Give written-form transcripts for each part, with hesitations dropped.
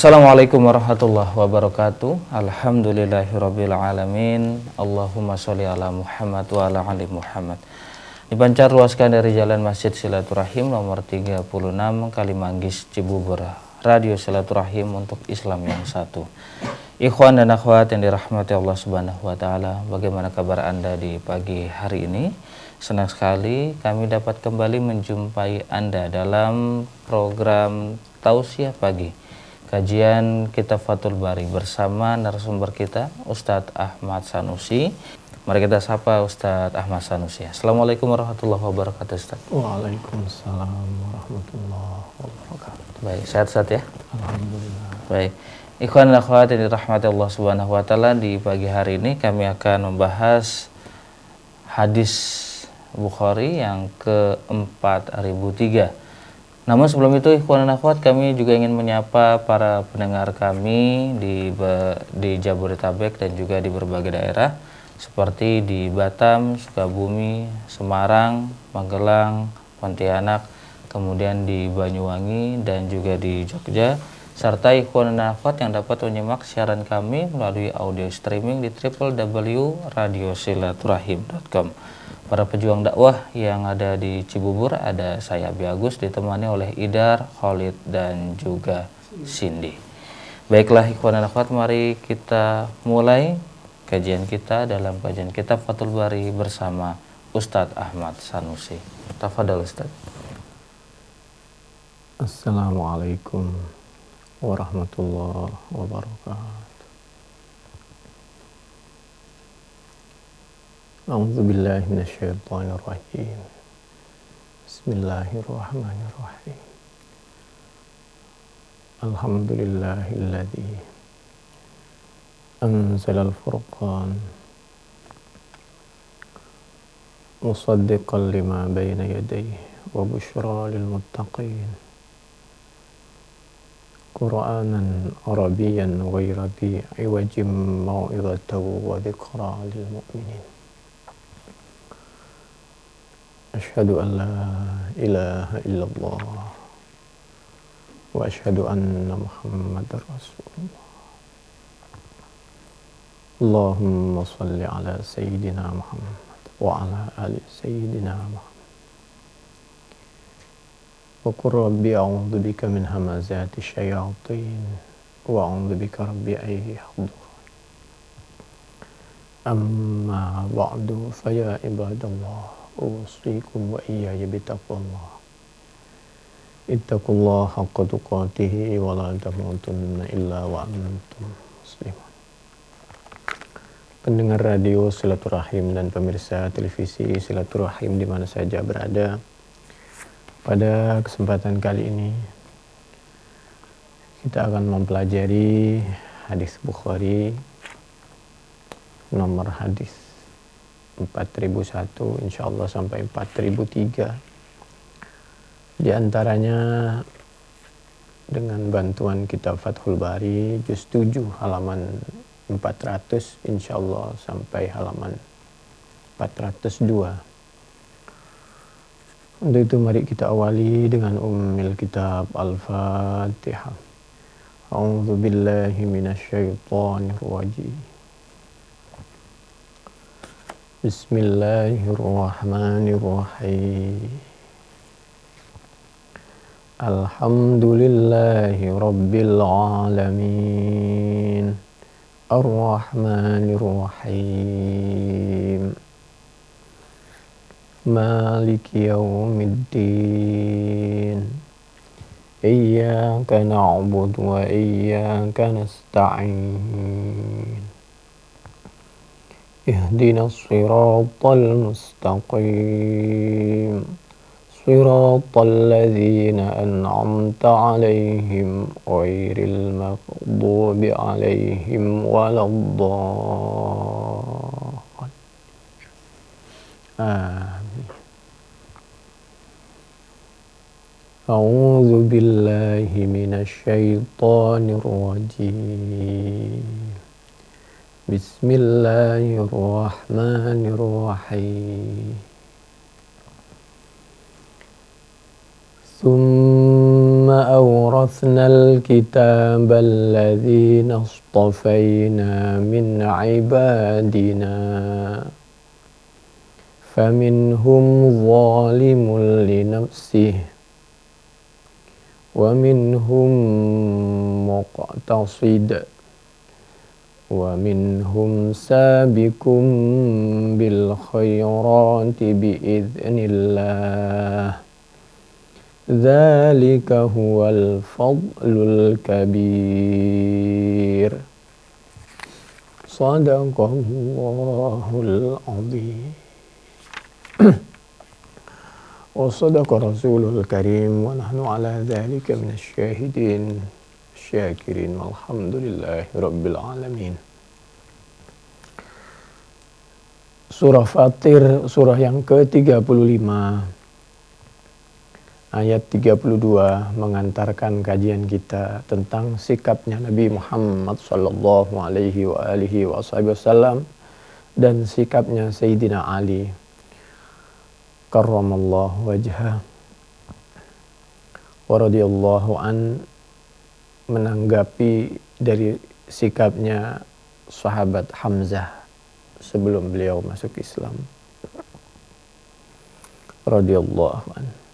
Assalamualaikum warahmatullahi wabarakatuh. Alhamdulillahirabbil alamin. Allahumma sholli ala Muhammad wa ala ali Muhammad. Dipancar luaskan dari Jalan Masjid Silaturahim nomor 36 Kalimanggis Cibubur. Radio Silaturahim untuk Islam yang satu. Ikhwan dan akhwat yang dirahmati Allah Subhanahu wa taala, bagaimana kabar Anda di pagi hari ini? Senang sekali kami dapat kembali menjumpai Anda dalam program Tausiah Pagi. Kajian Kitab Fathul Bari bersama narasumber kita Ustadz Ahmad Sanusi. Mari kita sapa Ustadz Ahmad Sanusi. Assalamualaikum warahmatullahi wabarakatuh, Ustadz. Waalaikumsalam warahmatullahi wabarakatuh. Baik, sehat-sehat ya? Alhamdulillah. Baik. Ikhwan dan akhwat yang dirahmati Allah Subhanahu wa taala, di pagi hari ini kami akan membahas hadis Bukhari yang ke-4003. Namun sebelum itu, ikhwan dan akhwat, kami juga ingin menyapa para pendengar kami di Jabodetabek dan juga di berbagai daerah seperti di Batam, Sukabumi, Semarang, Magelang, Pontianak, kemudian di Banyuwangi dan juga di Jogja, serta ikhwan dan akhwat yang dapat menyimak siaran kami melalui audio streaming di www.radiosilaturahim.com. Para pejuang dakwah yang ada di Cibubur, ada saya Abi Agus ditemani oleh Idar, Khalid dan juga Cindy. Baiklah ikhwan dan akhwat, mari kita mulai kajian kita dalam kajian Kitab Fathul Bari bersama Ustadz Ahmad Sanusi. Tafadhal Ustadz. Assalamualaikum warahmatullahi wabarakatuh. A'udzu billahi minasyaitonir rajim. Bismillahirrahmanirrahim. Alhamdulillahilladzi anzalal furqan musaddiqan lima bayna yadayhi wa busyra lil muttaqin. Qur'anan Arabiyyan ghayra dhi 'iwajin mau'izatan wa dzikra lil mu'minin. Asyhadu an la ilaha illallah wa asyhadu anna Muhammadar Rasulullah. Allahumma shalli ala sayyidina Muhammad wa ala ali sayyidina Muhammad. Wa qur rabbi a'udzu bika min hamazati syayatin wa a'udzu bika rabbi an yahdurun. Amma ba'du, fa ya ibadallah, usikum wa iyaya bitaqwallah. Ittaqullaha haqqa tuqatih wa la tamutunna illa wa antum muslimun. Pendengar radio Silaturahim dan pemirsa televisi Silaturahim di mana saja berada, pada kesempatan kali ini kita akan mempelajari hadis Bukhari nomor hadis 4001 insyaallah sampai 4003. Di antaranya dengan bantuan kitab Fathul Bari juz 7 halaman 400 insyaallah sampai halaman 402. Untuk itu mari kita awali dengan ummul kitab Al-Fatihah. A'udzu billahi minasyaitonir rajim. Bismillahirrahmanirrahim. Alhamdulillahi rabbil alamin. Ar-Rahmanir-Rahim. Maliki yaumiddin. Iyyaka na'budu wa iyyaka nasta'in. Ihdinas siratal mustaqim. Siratal ladzina an'amta 'alaihim ghairil maghdubi 'alaihim waladdallin. Amin. A'udzu billahi minasy syaithanir rajim. Bismillahirrahmanirrahim. 'Tsumma Thumma awrathna al-kitaba alladhina astafayna min ibadina faminhum zalimun li nafsihi wa minhum muqtasid wa minhum sabiqun bil khairati biidznillah dzalika huwal fadlul kabir. Shadaqallahul azim. Wa sadaqa rasulul karim wa nahnu ala dzalika minasy syahidin syakirin walhamdulillahi rabbil alamin. Surah Fatir, surah yang ke-35 ayat 32 mengantarkan kajian kita tentang sikapnya Nabi Muhammad sallallahu alaihi wa alihi wasallam dan sikapnya Sayyidina Ali karramallahu wajhah wa radhiyallahu an menanggapi dari sikapnya sahabat Hamzah sebelum beliau masuk Islam radhiyallahu an.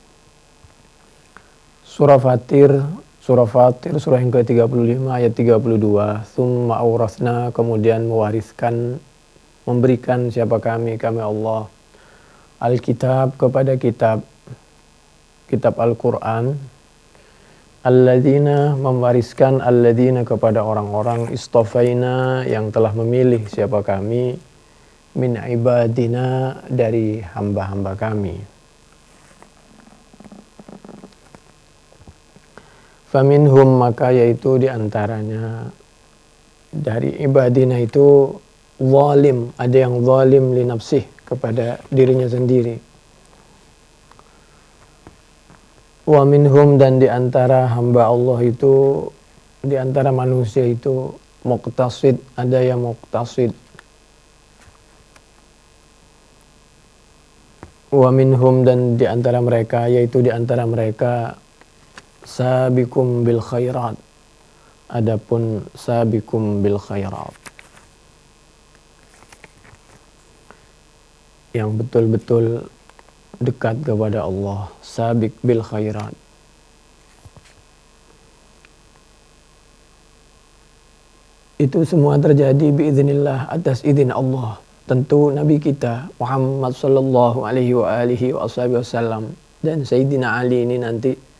Surah Fatir, surah yang ke-35 ayat 32. Tsumma awrathna, kemudian mewariskan, memberikan siapa kami Allah, Alkitab kepada kitab Al-Quran, alladzina, mewariskan alladzina kepada orang-orang, istafaina, yang telah memilih siapa kami, min ibadina, dari hamba-hamba kami. Faminhum, maka yaitu diantaranya dari ibadina itu zalim, ada yang zalim li nafsih, kepada dirinya sendiri. Wa minhum, dan diantara hamba Allah itu, diantara manusia itu muqtasid, ada yang muqtasid. Wa minhum, dan diantara mereka, yaitu diantara mereka sabiqum bil khairat, adapun sabiqum bil khairat yang betul-betul dekat kepada Allah, sabiq bil khairat. Itu semua terjadi biiznillah, atas izin Allah. Tentu Nabi kita Muhammad sallallahu alaihi wa alihi wasallam dan Sayyidina Ali ini nanti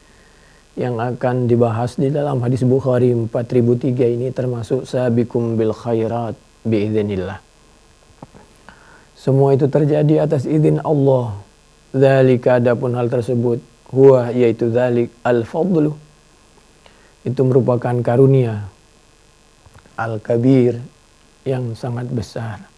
yang akan dibahas di dalam hadis Bukhari 4003 ini termasuk sabiqum bil khairat biiznillah. Semua itu terjadi atas izin Allah. Dzalika, adapun hal tersebut, huwa, yaitu dzalik, al-fadlu, itu merupakan karunia, al-kabir, yang sangat besar.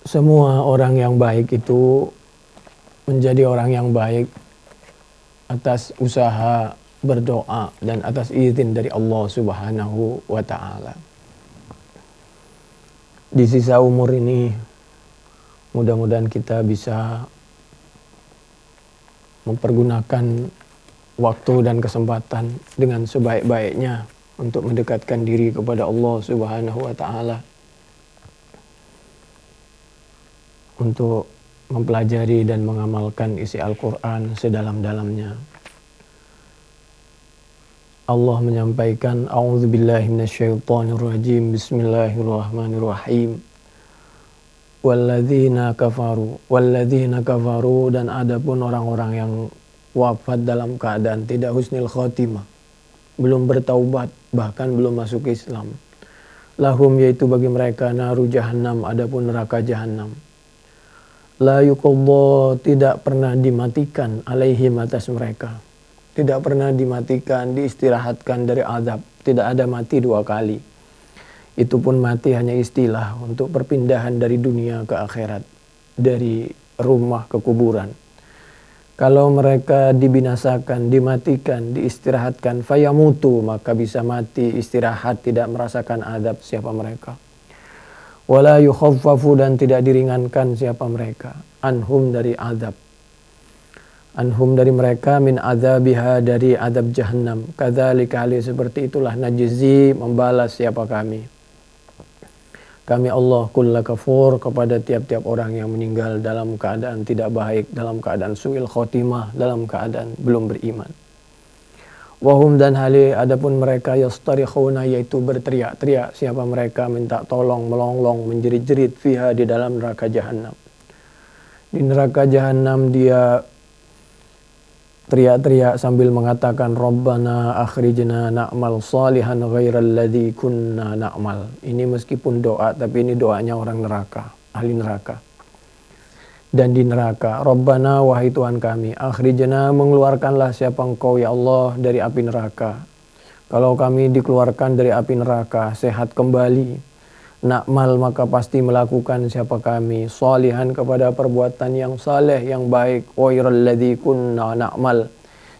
Semua orang yang baik itu menjadi orang yang baik atas usaha, berdoa, dan atas izin dari Allah Subhanahu wa ta'ala. Di sisa umur ini, mudah-mudahan kita bisa mempergunakan waktu dan kesempatan dengan sebaik-baiknya untuk mendekatkan diri kepada Allah Subhanahu wa ta'ala, untuk mempelajari dan mengamalkan isi Al-Quran sedalam-dalamnya. Allah menyampaikan, a'udzubillahi minasyaitonirrajim, bismillahirrahmanirrahim. Walladzina kafaru, dan adapun orang-orang yang wafat dalam keadaan tidak husnul khotimah, belum bertaubat, bahkan belum masuk Islam. Lahum, yaitu bagi mereka, naru jahannam, adapun neraka jahannam. La yuqadha, tidak pernah dimatikan, alaihim, atas mereka. Tidak pernah dimatikan, diistirahatkan dari azab. Tidak ada mati dua kali. Itu pun mati hanya istilah untuk perpindahan dari dunia ke akhirat, dari rumah ke kuburan. Kalau mereka dibinasakan, dimatikan, diistirahatkan, fayamutu, maka bisa mati, istirahat, tidak merasakan azab siapa mereka. Wala yukhaffafu, dan tidak diringankan siapa mereka, anhum dari azab. Anhum dari mereka, min azabiha, dari azab jahannam. Kadzalika, hal seperti itulah, najzi, membalas siapa kami. Kami Allah kulla kafur, kepada tiap-tiap orang yang meninggal dalam keadaan tidak baik, dalam keadaan su'il khotimah, dalam keadaan belum beriman. Wahum, dan hali adapun mereka, yastarikhuna, yaitu berteriak-teriak siapa mereka, minta tolong, melonglong, menjerit-jerit, fiha, di dalam neraka jahannam. Di neraka jahannam dia teriak-teriak sambil mengatakan, Rabbana akhrijna na'mal salihan ghairal ladzi kunna na'mal. Ini meskipun doa, tapi ini doanya orang neraka, ahli neraka. Dan di neraka, Rabbana, wahai Tuhan kami, akhrijna, mengeluarkanlah siapa engkau ya Allah dari api neraka. Kalau kami dikeluarkan dari api neraka, sehat kembali, na'mal, maka pasti melakukan siapa kami, salihan, kepada perbuatan yang saleh, yang baik, ghairal ladzi kunna na'mal,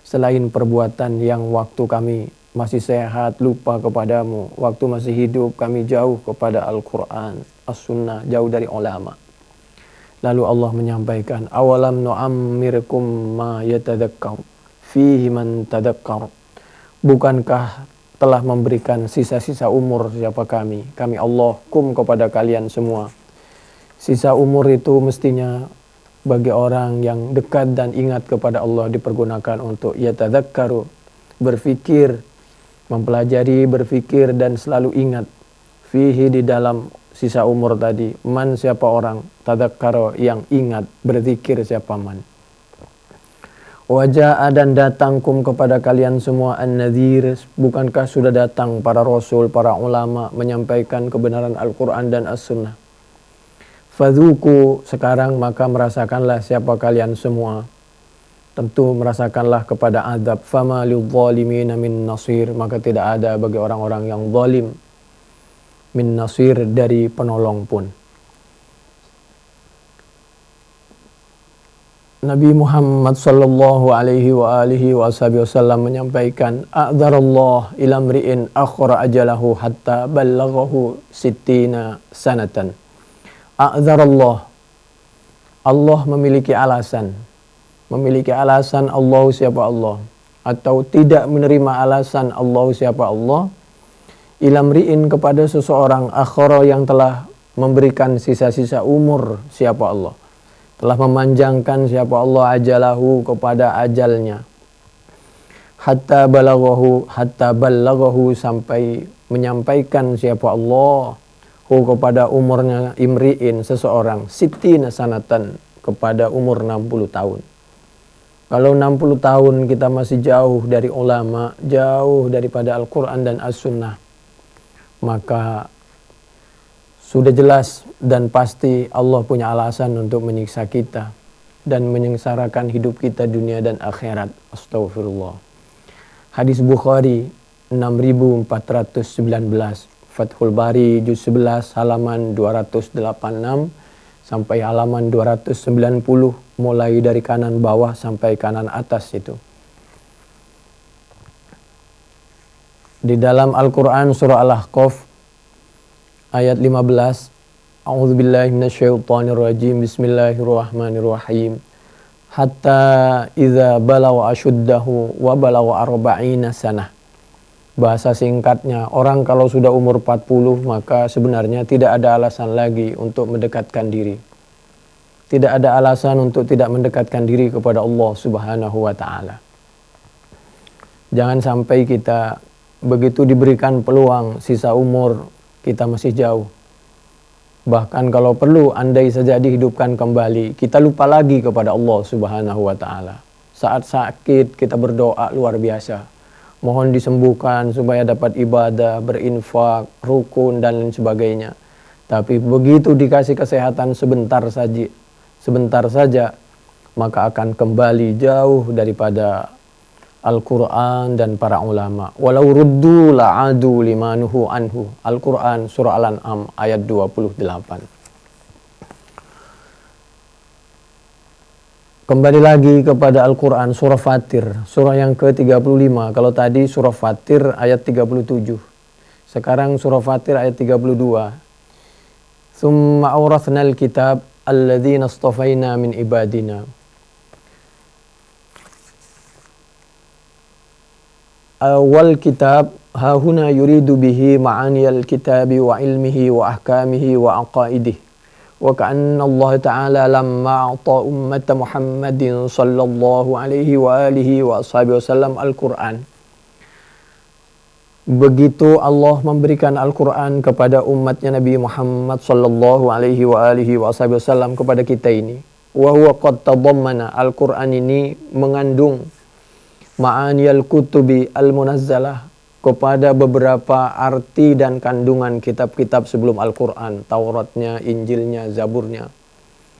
selain perbuatan yang waktu kami masih sehat lupa kepadamu, waktu masih hidup kami jauh kepada Al-Quran, As-Sunnah, jauh dari ulama. Lalu Allah menyampaikan, awalam nu'ammirkum ma yatadzakkar fihi man tadzakkar. Bukankah telah memberikan sisa-sisa umur siapa kami Allah, kum, kepada kalian semua. Sisa umur itu mestinya bagi orang yang dekat dan ingat kepada Allah dipergunakan untuk yatadzakkaru, berfikir, mempelajari, berfikir dan selalu ingat. Fihi, di dalam sisa umur tadi, man, siapa orang, tadzakkara, yang ingat, berzikir siapa man. Wajah, dan datang kum, kepada kalian semua, an-nadhir, bukankah sudah datang para rasul, para ulama menyampaikan kebenaran Al-Quran dan As-Sunnah. Fadzuku, sekarang maka merasakanlah siapa kalian semua, tentu merasakanlah kepada azab. Fama lidzalimina min nasir, maka tidak ada bagi orang-orang yang zalim, min nasir, dari penolong pun. Nabi Muhammad sallallahu alaihi wa alihi wasallam menyampaikan, a'dzarallah ila mri'in akhara ajalahu hatta ballaghahu sittina sanatan. A'dzarallah, Allah memiliki alasan. Memiliki alasan Allah, siapa Allah, atau tidak menerima alasan Allah, siapa Allah, ila mri'in, kepada seseorang, akhara, yang telah memberikan sisa-sisa umur siapa Allah, telah memanjangkan siapa Allah ajalahu, kepada ajalnya, hatta balaghahu, sampai menyampaikan siapa Allah kepada umurnya, imri'in, seseorang, sittina sanatan, kepada umur 60 tahun. Kalau 60 tahun kita masih jauh dari ulama, jauh daripada Al-Quran dan As-Sunnah, maka sudah jelas dan pasti Allah punya alasan untuk menyiksa kita dan menyengsarakan hidup kita dunia dan akhirat. Astagfirullah. Hadis Bukhari 6419, Fathul Bari juz 11 halaman 286 sampai halaman 290, mulai dari kanan bawah sampai kanan atas itu. Di dalam Al-Quran surah Al-Ahqaf ayat 15, A'udzubillahi minasyaitonirrajim, bismillahirrahmanirrahim. Hatta idza balagha ashuddahu wa balagha 40 sanah. Bahasa singkatnya, orang kalau sudah umur 40 maka sebenarnya tidak ada alasan lagi untuk mendekatkan diri. Tidak ada alasan untuk tidak mendekatkan diri kepada Allah Subhanahu wa ta'ala. Jangan sampai kita begitu diberikan peluang sisa umur kita masih jauh. Bahkan kalau perlu andai saja dihidupkan kembali, kita lupa lagi kepada Allah Subhanahu wa ta'ala. Saat sakit kita berdoa luar biasa. Mohon disembuhkan supaya dapat ibadah, berinfak, rukun dan lain sebagainya. Tapi begitu dikasih kesehatan sebentar saja, maka akan kembali jauh daripada Al-Quran dan para ulama. Walau ruddu la'adu limanuhu anhu. Al-Quran surah Al-An'am ayat 28. Kembali lagi kepada Al-Quran, surah Fatir, surah yang ke-35. Kalau tadi surah Fatir ayat 37. Sekarang surah Fatir ayat 32. Thumma awrathnal kitab alladzina istafaina min ibadina. Awal kitab hahuna yuridu bihi ma'aniyal kitabi wa ilmihi wa ahkamihi wa aqaidihi. Wa ka'anna Allah Ta'ala lamma a'ta ummata Muhammadin sallallahu alaihi wa alihi wa ashabihi wasallam Al-Quran. Begitu Allah memberikan Al-Quran kepada umatnya Nabi Muhammad sallallahu alaihi wa alihi wa ashabihi wasallam kepada kita ini. Wa huwa qad tadammana, Al-Quran ini mengandung ma'aniyal kutubi al-munazzalah, kepada beberapa arti dan kandungan kitab-kitab sebelum Al-Quran, Tauratnya, Injilnya, Zaburnya,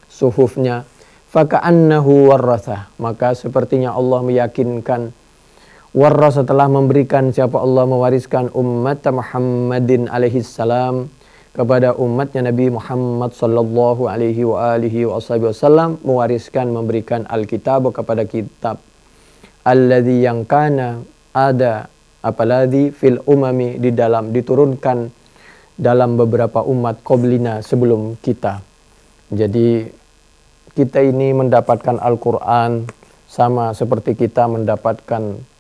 Suhufnya. Faka'annahu warrathah, maka sepertinya Allah meyakinkan, warrasa telah memberikan, siapa Allah mewariskan umat Muhammadin alaihi salam kepada umatnya Nabi Muhammad sallallahu alaihi wa alihi wasallam, mewariskan, memberikan Alkitab kepada kitab alladzi yang kana ada, apalagi fil umami, di dalam, diturunkan dalam beberapa umat qoblina, sebelum kita. Jadi kita ini mendapatkan Al-Quran sama seperti kita mendapatkan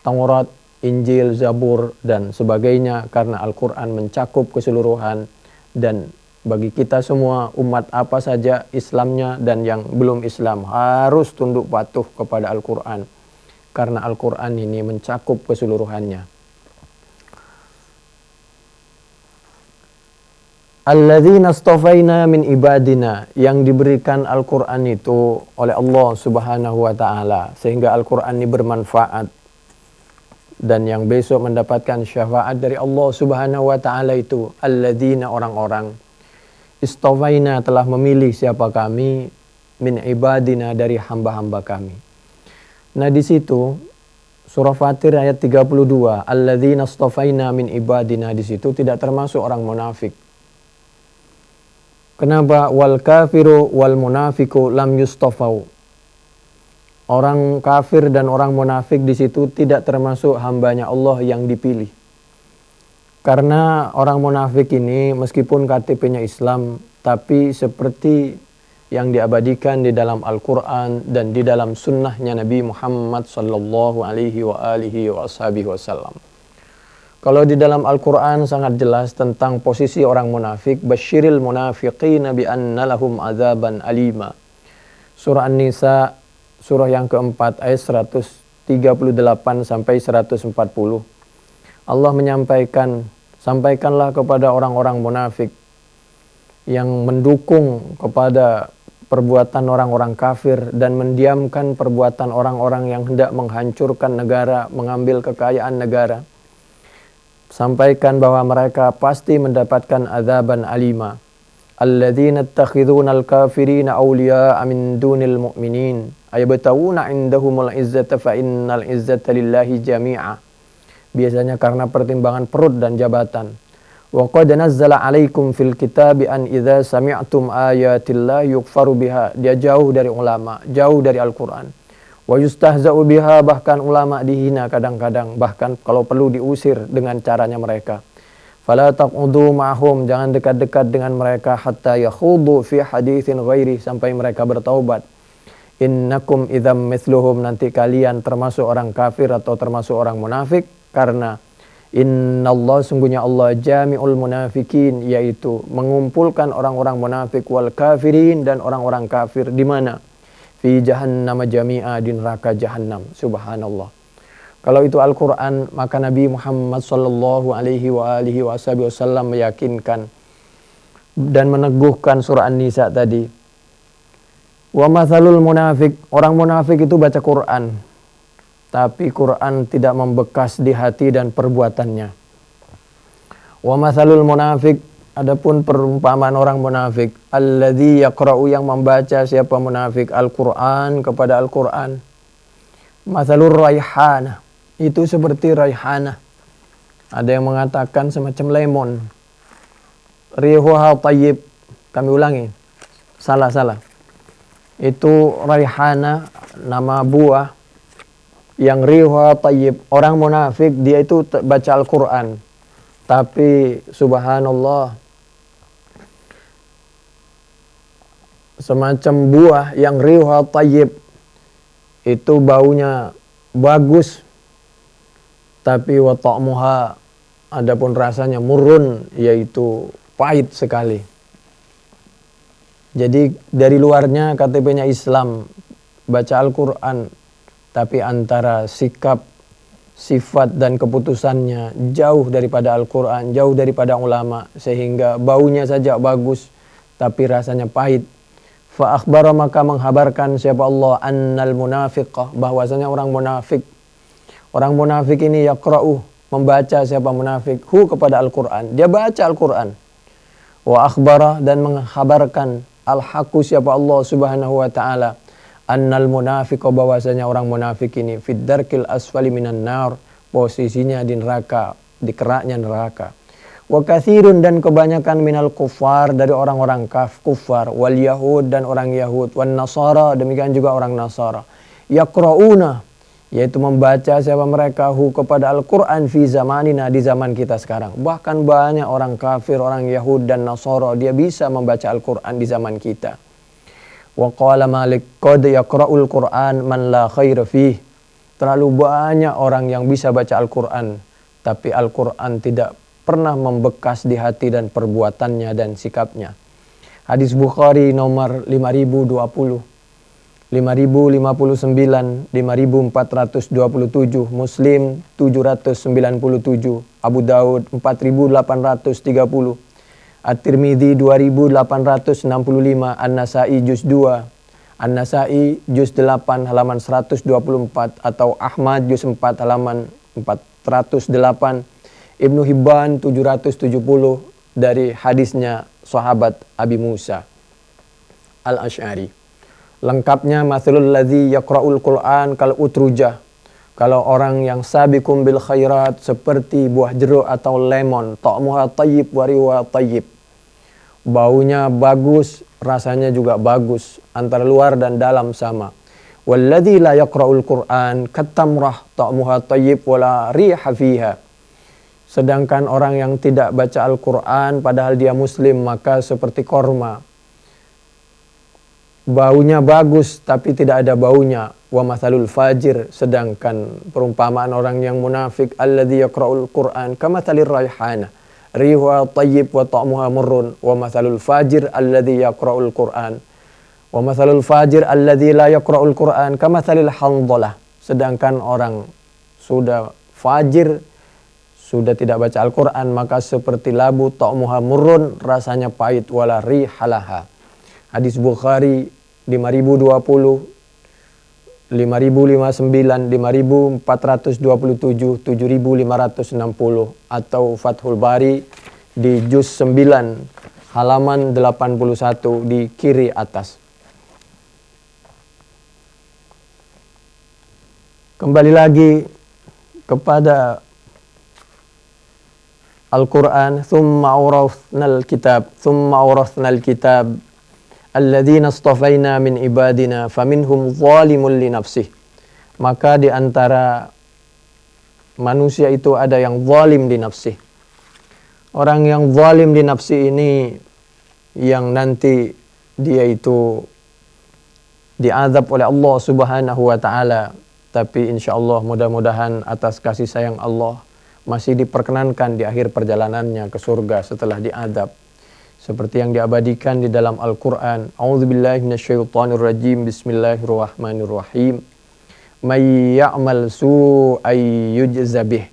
Taurat, Injil, Zabur dan sebagainya, karena Al-Quran mencakup keseluruhan. Dan bagi kita semua, umat apa saja, Islamnya dan yang belum Islam, harus tunduk patuh kepada Al-Quran, karena Al-Quran ini mencakup keseluruhannya. Alladzina istafaina min ibadina, yang diberikan Al-Quran itu oleh Allah Subhanahu wa ta'ala, sehingga Al-Quran ini bermanfaat, dan yang besok mendapatkan syafaat dari Allah Subhanahu wa ta'ala itu alladzina, orang-orang, istafaina, telah memilih siapa kami, min ibadina, dari hamba-hamba kami. Nah di situ surah Fatir ayat 32, alladzina istafaina min ibadina, di situ tidak termasuk orang munafik. Kenapa? Wal kafiru wal munafiku lam yustafau. Orang kafir dan orang munafik di situ tidak termasuk hambanya Allah yang dipilih. Karena orang munafik ini meskipun KTP-nya Islam, tapi seperti yang diabadikan di dalam Al-Quran dan di dalam sunnahnya Nabi Muhammad sallallahu alaihi wa alihi wasallam. Kalau di dalam Al-Quran sangat jelas tentang posisi orang munafik, basyiril munafiqina bi anna lahum azaban alima. Surah An-Nisa, surah yang keempat, ayat 138 sampai 140. Allah menyampaikan, sampaikanlah kepada orang-orang munafik yang mendukung kepada perbuatan orang-orang kafir dan mendiamkan perbuatan orang-orang yang hendak menghancurkan negara, mengambil kekayaan negara. Sampaikan bahwa mereka pasti mendapatkan azaban alima. Alladzina ittakhidhuna al-kafirina awliya'a min dunil mu'minin ayabtawuna 'indahumul izzata fa innal izzata lillahi jami'a. Biasanya karena pertimbangan perut dan jabatan. Wa qad nazzala 'alaikum fil kitabi an idza sami'tum ayatillahi yukfaru biha. Dia jauh dari ulama, jauh dari Al-Qur'an. Wa yustahza'u biha, bahkan ulama dihina kadang-kadang, bahkan kalau perlu diusir dengan caranya mereka. Fala taq'udu ma'hum, jangan dekat-dekat dengan mereka, hatta yakhudu fi haditsin ghairi, sampai mereka bertaubat. Innakum idzam mithluhum, nanti kalian termasuk orang kafir atau termasuk orang munafik, karena Innallah, sungguhnya Allah, jami'ul munafikin, yaitu mengumpulkan orang-orang munafik, wal kafirin, dan orang-orang kafir, di mana? Fi jahannam jami'a, di neraka jahannam. Subhanallah. Kalau itu Al-Quran, maka Nabi Muhammad sallallahu alaihi wa alihi wasallam meyakinkan dan meneguhkan surah An-Nisa tadi. Wa mathalul munafik, orang munafik itu baca Quran, tapi Quran tidak membekas di hati dan perbuatannya. Wa mathalul munafik, adapun perumpamaan orang munafik, alladzi yaqra'u, yang membaca, siapa munafik, Al-Quran, kepada Al-Quran. Mathalur raihana, itu seperti raihana. Ada yang mengatakan semacam lemon. Rihuha tayyib, kami ulangi. Salah. Itu raihana, nama buah yang rihuha tayyib. Orang munafik dia itu baca Al-Quran, tapi subhanallah semacam buah yang riuha tayyib, itu baunya bagus, tapi wa ta'muha, adapun rasanya murun, yaitu pahit sekali. Jadi dari luarnya KTP-nya Islam, baca Al-Quran, tapi antara sikap, sifat dan keputusannya jauh daripada Al-Quran, jauh daripada ulama, sehingga baunya saja bagus tapi rasanya pahit. Fa akhbara, maka menghabarkan siapa Allah, annal munafiqah, bahwasanya orang munafik. Orang munafik ini yaqra'u, membaca siapa munafik, hu kepada Al-Quran, dia baca Al-Quran. Wa akhbara, dan menghabarkan al-haqqu siapa Allah subhanahu wa ta'ala, annal munafiqa, bahwasanya orang munafik ini fid darkil asfali minan nar, posisinya di neraka, di keraknya neraka. Wa katsirun, dan kebanyakan minal kuffar, dari orang-orang kufar, wal yahud, dan orang Yahud, wan nasara, demikian juga orang Nasara, yaqrauna, yaitu membaca siapa mereka, hu kepada Al-Quran, fi zamanina, di zaman kita sekarang. Bahkan banyak orang kafir, orang Yahud dan Nasara, dia bisa membaca Al-Quran di zaman kita. Wa qala Malik, qad yaqra'ul Qur'an man la khaira fih. Terlalu banyak orang yang bisa baca Al-Quran, tapi Al-Quran tidak pernah membekas di hati dan perbuatannya dan sikapnya. Hadis Bukhari nomor 5020, 5059, 5427, Muslim 797, Abu Daud 4830, At-Tirmidzi 2865, An-Nasai juz 2, An-Nasai juz 8 halaman 124, atau Ahmad juz 4 halaman 408, Ibnu Hibban 770 dari hadisnya sahabat Abi Musa Al-Asy'ari. Lengkapnya, mathalul ladzi yaqra'ul Qur'an kal utrujah. Kalau orang yang sabiqum bil khairat, seperti buah jeruk atau lemon, ta'muha tayyib wa riwa tayyib. Baunya bagus, rasanya juga bagus, antara luar dan dalam sama. Walladzi la yaqra'ul Qur'an katamrah, ta'muha tayyib wa la riha fiha. Sedangkan orang yang tidak baca Al-Quran padahal dia muslim, maka seperti korma, baunya bagus tapi tidak ada baunya. Wa mathalul fajir, sedangkan perumpamaan orang yang munafik, alladzi yaqra'ul Qur'an kamathalir raihana, rihuha tayyib wa ta'muha murrun. Wa mathalul fajir alladzi yaqra'ul Qur'an, wa mathalul fajir alladzi la yaqra'ul Qur'an kamathalil handhalah. Sedangkan orang sudah fajir, sudah tidak baca Al-Quran, maka seperti labu, ta'muha murrun, rasanya pahit, wala rihalaha. Hadis Bukhari 5020, 5059, 5427, 7560, atau Fathul Bari di juz 9 halaman 81 di kiri atas. Kembali lagi kepada Al-Quran, thumma awrathnal kitab alladzina astafaina min ibadina faminhum zalimun li nafsih. Maka di antara manusia itu ada yang zalim di nafsih. Orang yang zalim di nafsi ini yang nanti dia itu diazab oleh Allah Subhanahu wa taala, tapi insyaallah mudah-mudahan atas kasih sayang Allah masih diperkenankan di akhir perjalanannya ke surga setelah diadab, seperti yang diabadikan di dalam Al-Quran. A'udzubillahi minasyaitonir rajim. Bismillahirrahmanirrahim. May ya'mal su'ay yujza bih.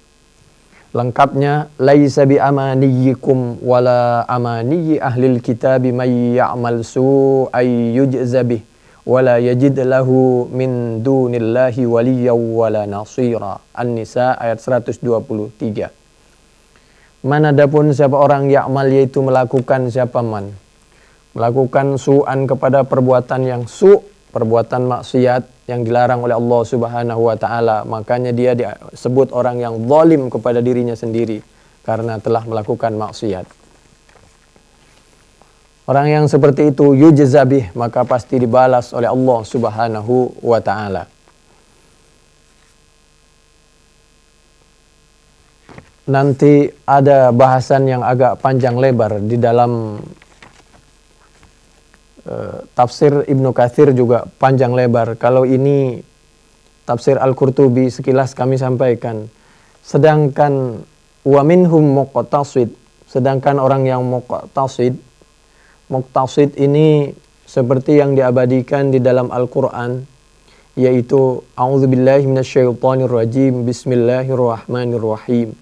Lengkapnya, laisa bi amaniyikum wala amaniyi ahlil kitabi may ya'mal su'ay yujza bih wala yajid lahu min dunillahi waliyyan wala nasira. An-Nisa ayat 123. Manadapun siapa orang ya'mal, yaitu melakukan melakukan su'an kepada perbuatan yang perbuatan maksiat yang dilarang oleh Allah Subhanahu wa taala, makanya dia disebut orang yang zalim kepada dirinya sendiri karena telah melakukan maksiat. Orang yang seperti itu yujzabih, maka pasti dibalas oleh Allah Subhanahu wa taala. Nanti ada bahasan yang agak panjang lebar di dalam Tafsir Ibnu Katsir juga panjang lebar. Kalau ini tafsir Al-Qurtubi sekilas kami sampaikan. Sedangkan wa minhum muqtasid, sedangkan orang yang muqtasid ini seperti yang diabadikan di dalam Al-Qur'an, yaitu a'udzubillahi minasyaitonirrajim, bismillahirrahmanirrahim.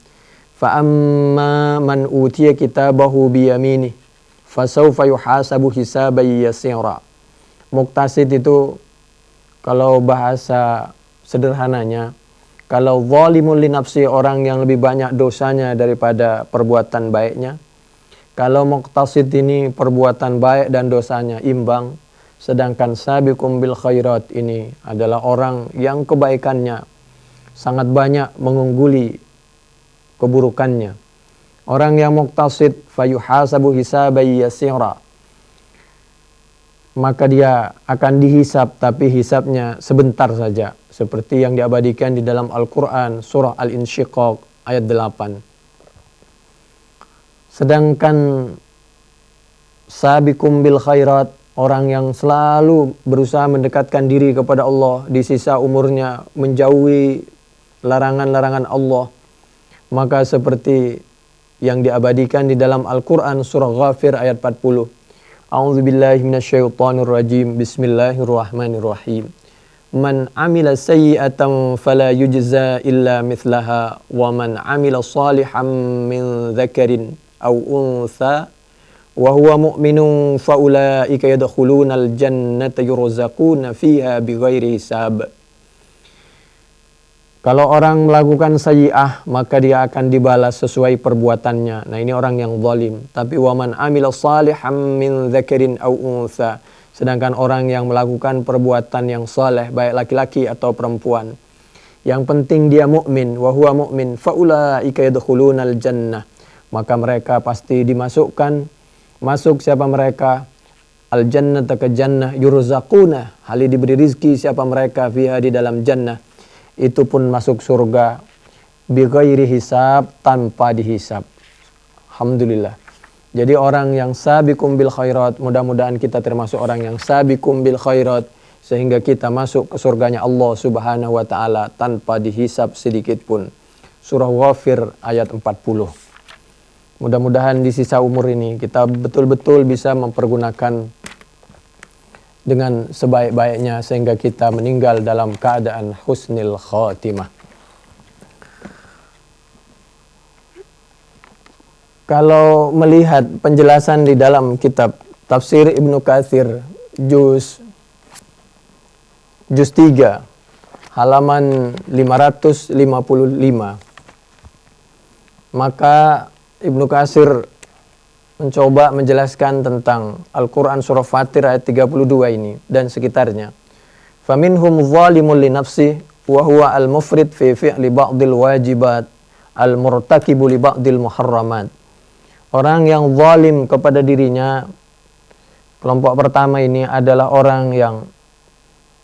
Fa amma man utiya kitabahu biyaminih fasawfa yuhasabu hisaban yasira. Muqtasid itu kalau bahasa sederhananya, kalau zalimul li nafsi, orang yang lebih banyak dosanya daripada perbuatan baiknya. Kalau muqtasid ini perbuatan baik dan dosanya imbang. Sedangkan sabiqum bil khairat ini adalah orang yang kebaikannya sangat banyak mengungguli keburukannya. Orang yang muqtasid fayuhasabu hisaban yasira, maka dia akan dihisab, tapi hisabnya sebentar saja, seperti yang diabadikan di dalam Al-Quran surah Al-Insyiqaq ayat 8. Sedangkan sabiqum bil khairat, orang yang selalu berusaha mendekatkan diri kepada Allah di sisa umurnya, menjauhi larangan-larangan Allah, maka seperti yang diabadikan di dalam Al-Quran surah Ghafir ayat 40. A'udzubillahi minasyaitonirrajim, bismillahirrahmanirrahim. Man amila sayyi'atan fala yujza illa mithlaha wa man amila salihan min dzakarin aw untha wa huwa mu'minun fa ulaika yadkhulunal jannata yurzaquna fiha bighairi hisab. Kalau orang melakukan sayyi'ah, maka dia akan dibalas sesuai perbuatannya. Nah, ini orang yang zalim. Tapi waman amila salihan min dzakarin aw untha, sedangkan orang yang melakukan perbuatan yang saleh, baik laki-laki atau perempuan, yang penting dia mukmin, wa huwa mu'min, fa ulaika yadkhulunal jannah, maka mereka pasti dimasukkan. Masuk siapa mereka? Al jannata, ke jannah, yurzaquna, hal diberi rizki siapa mereka, fiha, di dalam jannah, itu pun masuk surga bighairi hisab, tanpa dihisab. Alhamdulillah. Jadi orang yang sabiqum bil khairat, mudah-mudahan kita termasuk orang yang sabiqum bil khairat, sehingga kita masuk ke surganya Allah Subhanahu wa taala tanpa dihisab sedikit pun. Surah Ghafir ayat 40. Mudah-mudahan di sisa umur ini kita betul-betul bisa mempergunakan dengan sebaik-baiknya sehingga kita meninggal dalam keadaan husnil khatimah. Kalau melihat penjelasan di dalam kitab Tafsir Ibnu Katsir juz 3 halaman 555, maka Ibnu Katsir mencoba menjelaskan tentang Al-Quran surah Fatir ayat 32 ini dan sekitarnya. Faminhum zalimun li nafsi wa huwa al-mufrid fi fi'li ba'dil wajibat al-murtakibu li ba'dil muharramat. Orang yang zalim kepada dirinya, kelompok pertama ini adalah orang yang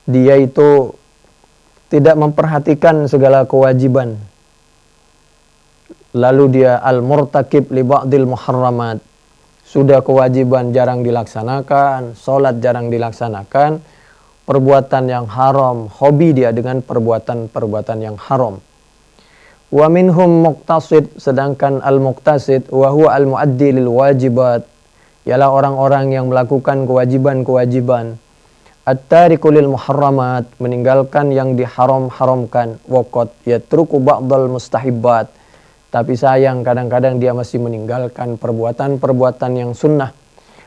dia itu tidak memperhatikan segala kewajiban. Lalu dia al-murtakib li ba'dil muharramat. Sudah kewajiban jarang dilaksanakan, sholat jarang dilaksanakan, perbuatan yang haram, hobi dia dengan perbuatan-perbuatan yang haram. Wa minhum muqtasid, sedangkan al-muqtasid wa huwa al-muaddi lil wajibat, ialah orang-orang yang melakukan kewajiban-kewajiban, at-tariku lil muharramat, meninggalkan yang diharam-haramkan, waqad yatruku ba'dal mustahibat, tapi sayang kadang-kadang dia masih meninggalkan perbuatan-perbuatan yang sunnah.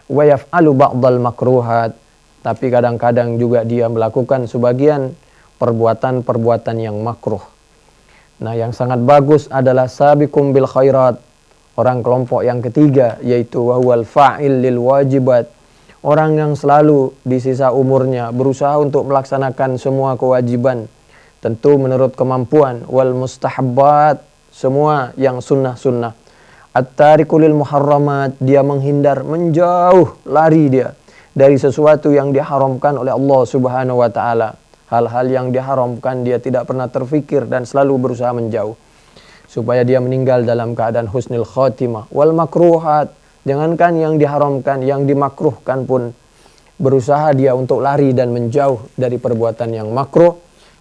Wa yaf'alu ba'dal makruhat, tapi kadang-kadang juga dia melakukan sebagian perbuatan-perbuatan yang makruh. Nah, yang sangat bagus adalah sabiqum bil khairat, orang kelompok yang ketiga, yaitu wa huwal fa'il lil wajibat, orang yang selalu di sisa umurnya berusaha untuk melaksanakan semua kewajiban, tentu menurut kemampuan, wal mustahabbat, semua yang sunnah-sunnah. At-tariku lil muharramat, dia menghindar, menjauh, lari dia dari sesuatu yang diharamkan oleh Allah Subhanahu wa taala. Hal-hal yang diharamkan dia tidak pernah terfikir dan selalu berusaha menjauh supaya dia meninggal dalam keadaan husnul khatimah. Wal makruhat, jangankan yang diharamkan, yang dimakruhkan pun berusaha dia untuk lari dan menjauh dari perbuatan yang makruh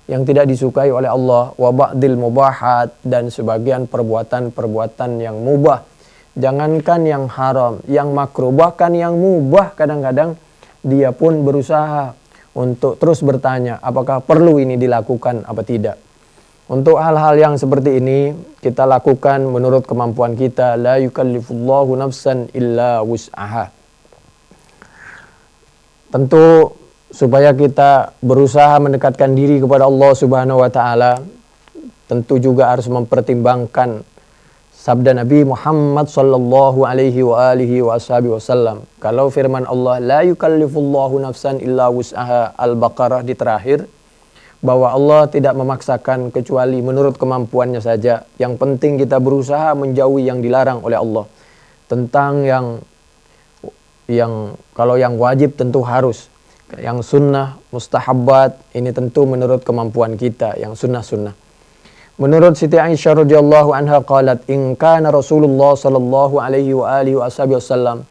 yang tidak disukai oleh Allah, wa ba'dil mubahat, dan sebagian perbuatan-perbuatan yang mubah. Jangankan yang haram, yang makruh, bahkan yang mubah kadang-kadang dia pun berusaha untuk terus bertanya apakah perlu ini dilakukan apa tidak. Untuk hal-hal yang seperti ini kita lakukan menurut kemampuan kita. La yukallifullahu nafsan illa wus'aha. Tentu supaya kita berusaha mendekatkan diri kepada Allah Subhanahu wa taala, tentu juga harus mempertimbangkan sabda Nabi Muhammad sallallahu alaihi wa alihi wasallam. Kalau firman Allah la yukallifullahu nafsan illa wus'aha, Al-Baqarah di terakhir, bahwa Allah tidak memaksakan kecuali menurut kemampuannya saja. Yang penting kita berusaha menjauhi yang dilarang oleh Allah. Tentang yang kalau yang wajib tentu harus, yang sunnah, mustahabbat, ini tentu menurut kemampuan kita, yang sunnah-sunnah. Menurut Siti Aisyah radhiyallahu anha qalat, in kana Rasulullah sallallahu alaihi wa alihi wasallam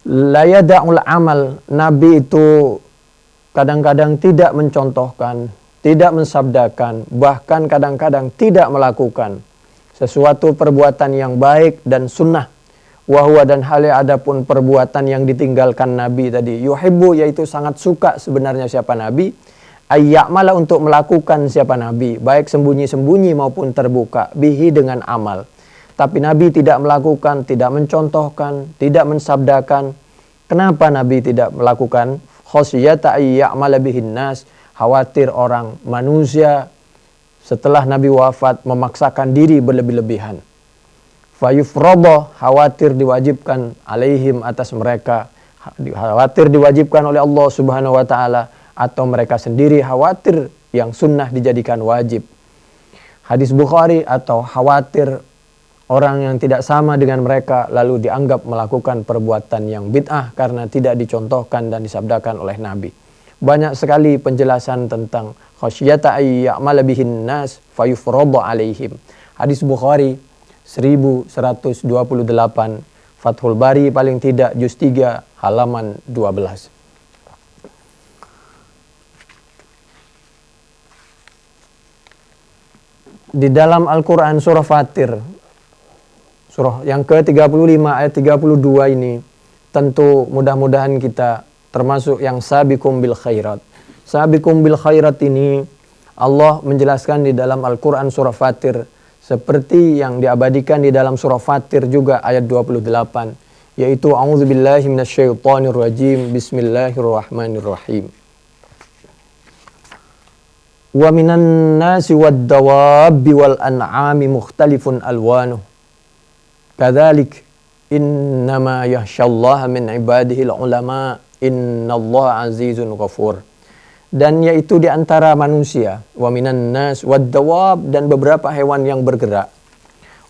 la yada'ul amal, Nabi itu kadang-kadang tidak mencontohkan, tidak mensabdakan, bahkan kadang-kadang tidak melakukan sesuatu perbuatan yang baik dan sunnah. Wahwa, dan halnya adapun perbuatan yang ditinggalkan Nabi tadi, yuhibbu, yaitu sangat suka sebenarnya siapa Nabi, ayya'mala, untuk melakukan siapa Nabi, baik sembunyi-sembunyi maupun terbuka, bihi, dengan amal. Tapi Nabi tidak melakukan, tidak mencontohkan, tidak mensabdakan. Kenapa Nabi tidak melakukan? Khosyata ayya'mala bihin nas, khawatir orang manusia setelah Nabi wafat memaksakan diri berlebih-lebihan. Fayufrobo, khawatir diwajibkan alaihim, atas mereka, khawatir diwajibkan oleh Allah Subhanahu wa taala, atau mereka sendiri khawatir yang sunnah dijadikan wajib. Hadis Bukhari, atau khawatir orang yang tidak sama dengan mereka lalu dianggap melakukan perbuatan yang bid'ah karena tidak dicontohkan dan disabdakan oleh Nabi. Banyak sekali penjelasan tentang khasyata ayya'mala bihin nas fayufrobo alaihim. Hadis Bukhari 1128, Fathul Bari paling tidak juz 3 halaman 12. Di dalam Al-Quran surah Fatir, surah yang ke-35 ayat 32 ini, tentu mudah-mudahan kita termasuk yang sabiqum bil khairat. Sabiqum bil khairat ini Allah menjelaskan di dalam Al-Quran surah Fatir, seperti yang diabadikan di dalam surah Fatir juga ayat 28, yaitu a'udzubillahi minasyaitonirrajim, bismillahirrahmanirrahim. Wa minan nasi wad dawabi wal an'ami mukhtalifun alwanuh. Kadzalik innama yakhsyallaha min ibadihil ulama, innallaha azizun ghafur. Dan yaitu di antara manusia, wa minan nas wad dawab, dan beberapa hewan yang bergerak,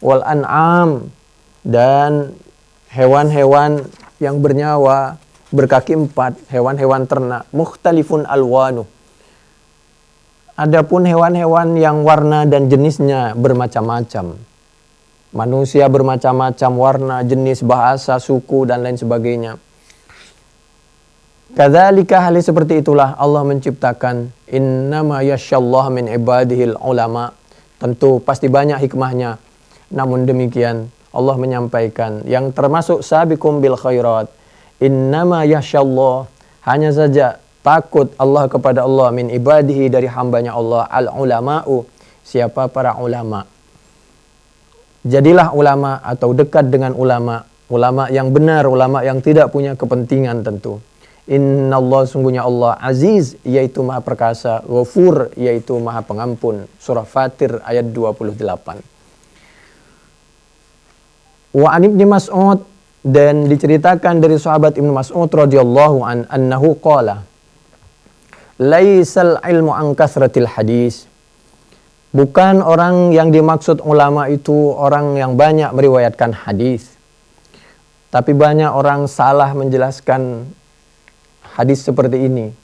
wal an'am, dan hewan-hewan yang bernyawa berkaki 4, hewan-hewan ternak, mukhtalifun alwanu. Adapun hewan-hewan yang warna dan jenisnya bermacam-macam. Manusia bermacam-macam warna, jenis, bahasa, suku, dan lain sebagainya. Kadzalika, hal seperti itulah Allah menciptakan, innama yasyallahu min ibadihil ulama. Tentu pasti banyak hikmahnya. Namun demikian Allah menyampaikan yang termasuk sabiqum bil khairat, innama yasyallahu, hanya saja takut Allah kepada Allah, min ibadihi, dari hambanya Allah, al ulama'u, siapa para ulama. Jadilah ulama atau dekat dengan ulama, ulama yang benar, ulama yang tidak punya kepentingan tentu. Innallah, sungguhnya Allah, aziz, yaitu maha perkasa, ghafur, yaitu maha pengampun. Surah Fatir ayat 28. Wa an Ibnu Mas'ud, dan diceritakan dari sahabat Ibnu Mas'ud radhiyallahu anhu qala, laisal ilmu an kasratil hadis. Bukan orang yang dimaksud ulama itu orang yang banyak meriwayatkan hadis. Tapi banyak orang salah menjelaskan hadis seperti ini.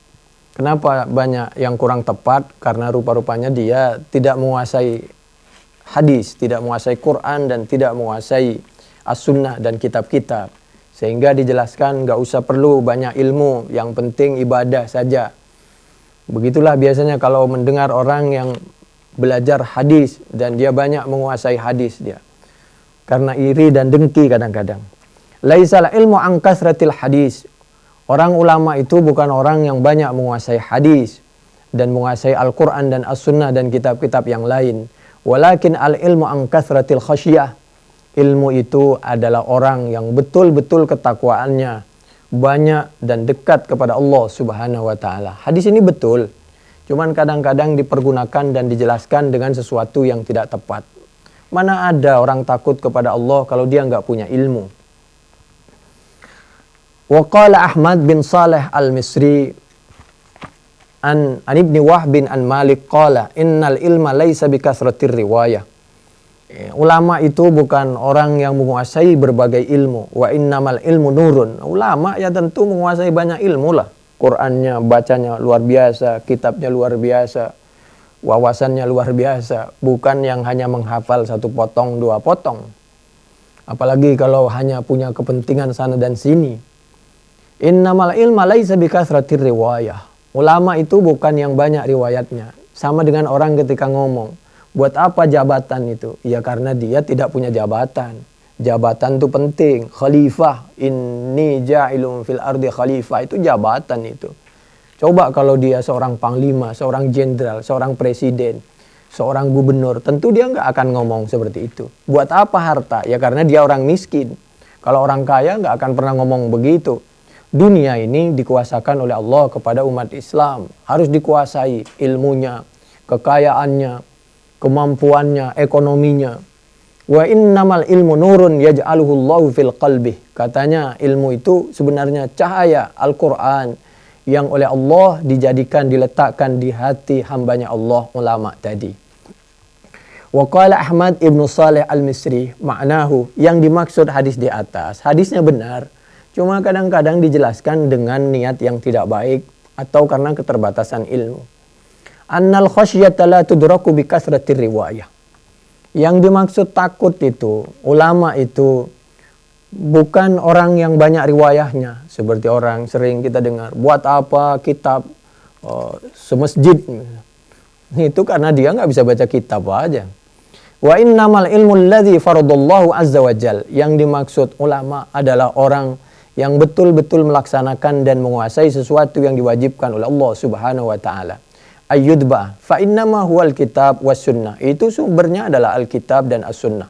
Kenapa banyak yang kurang tepat? Karena rupa-rupanya dia tidak menguasai hadis, tidak menguasai Quran, dan tidak menguasai as-sunnah dan kitab-kitab Sehingga dijelaskan nggak usah perlu banyak ilmu, yang penting ibadah saja. Begitulah biasanya kalau mendengar orang yang belajar hadis dan dia banyak menguasai hadis dia. Karena iri dan dengki kadang-kadang. Laisal ilmu an kasratil hadis. Orang ulama itu bukan orang yang banyak menguasai hadis dan menguasai Al-Quran dan As-Sunnah dan kitab-kitab yang lain. Walakin al-ilmu an kasratil khasyah. Ilmu itu adalah orang yang betul-betul ketakwaannya banyak dan dekat kepada Allah Subhanahu wa taala. Hadis ini betul. Cuman kadang-kadang dipergunakan dan dijelaskan dengan sesuatu yang tidak tepat. Mana ada orang takut kepada Allah kalau dia nggak punya ilmu. Wa qala Ahmad bin Saleh al-Misri an Ibni Wahb bin an Malik qala innal ilma laisa bikasratir riwayah. Ulama itu bukan orang yang menguasai berbagai ilmu. Wa innamal ilmu nurun. Ulama ya tentu menguasai banyak ilmu lah. Qur'annya bacanya luar biasa, kitabnya luar biasa, wawasannya luar biasa. Bukan yang hanya menghafal satu potong, dua potong. Apalagi kalau hanya punya kepentingan sana dan sini. Innamal ilma laisa bikasratir riwayah. Ulama itu bukan yang banyak riwayatnya. Sama dengan orang ketika ngomong, buat apa jabatan itu? Ya karena dia tidak punya jabatan. Jabatan itu penting. Khalifah, inni ja'ilun fil ardi khalifah, itu jabatan itu. Coba kalau dia seorang panglima, seorang jenderal, seorang presiden, seorang gubernur, tentu dia nggak akan ngomong seperti itu. Buat apa harta? Ya karena dia orang miskin. Kalau orang kaya nggak akan pernah ngomong begitu. Dunia ini dikuasakan oleh Allah kepada umat Islam. Harus dikuasai ilmunya, kekayaannya, kemampuannya, ekonominya. Wa innamal ilmu nurun yaj'aluhu Allahu fil qalbi. Katanya ilmu itu sebenarnya cahaya Al-Quran yang oleh Allah dijadikan, diletakkan di hati hambanya Allah, ulama tadi. Wa qala Ahmad ibnu Saleh al-Misri ma'nahu, yang dimaksud hadis di atas. Hadisnya benar. Cuma kadang-kadang dijelaskan dengan niat yang tidak baik atau karena keterbatasan ilmu. Annal khasyata la tudraku bi kasratir riwayah. Yang dimaksud takut itu, ulama itu bukan orang yang banyak riwayahnya. Seperti orang sering kita dengar, buat apa kitab semasjid. Itu karena dia nggak bisa baca kitab aja. Wa innamal ilmu alladhi faradallahu azza wa jal. Yang dimaksud ulama adalah orang yang betul-betul melaksanakan dan menguasai sesuatu yang diwajibkan oleh Allah Subhanahu wa taala. Ayyudba fa innama huwal kitab was sunnah. Itu sumbernya adalah Alkitab dan As-Sunnah.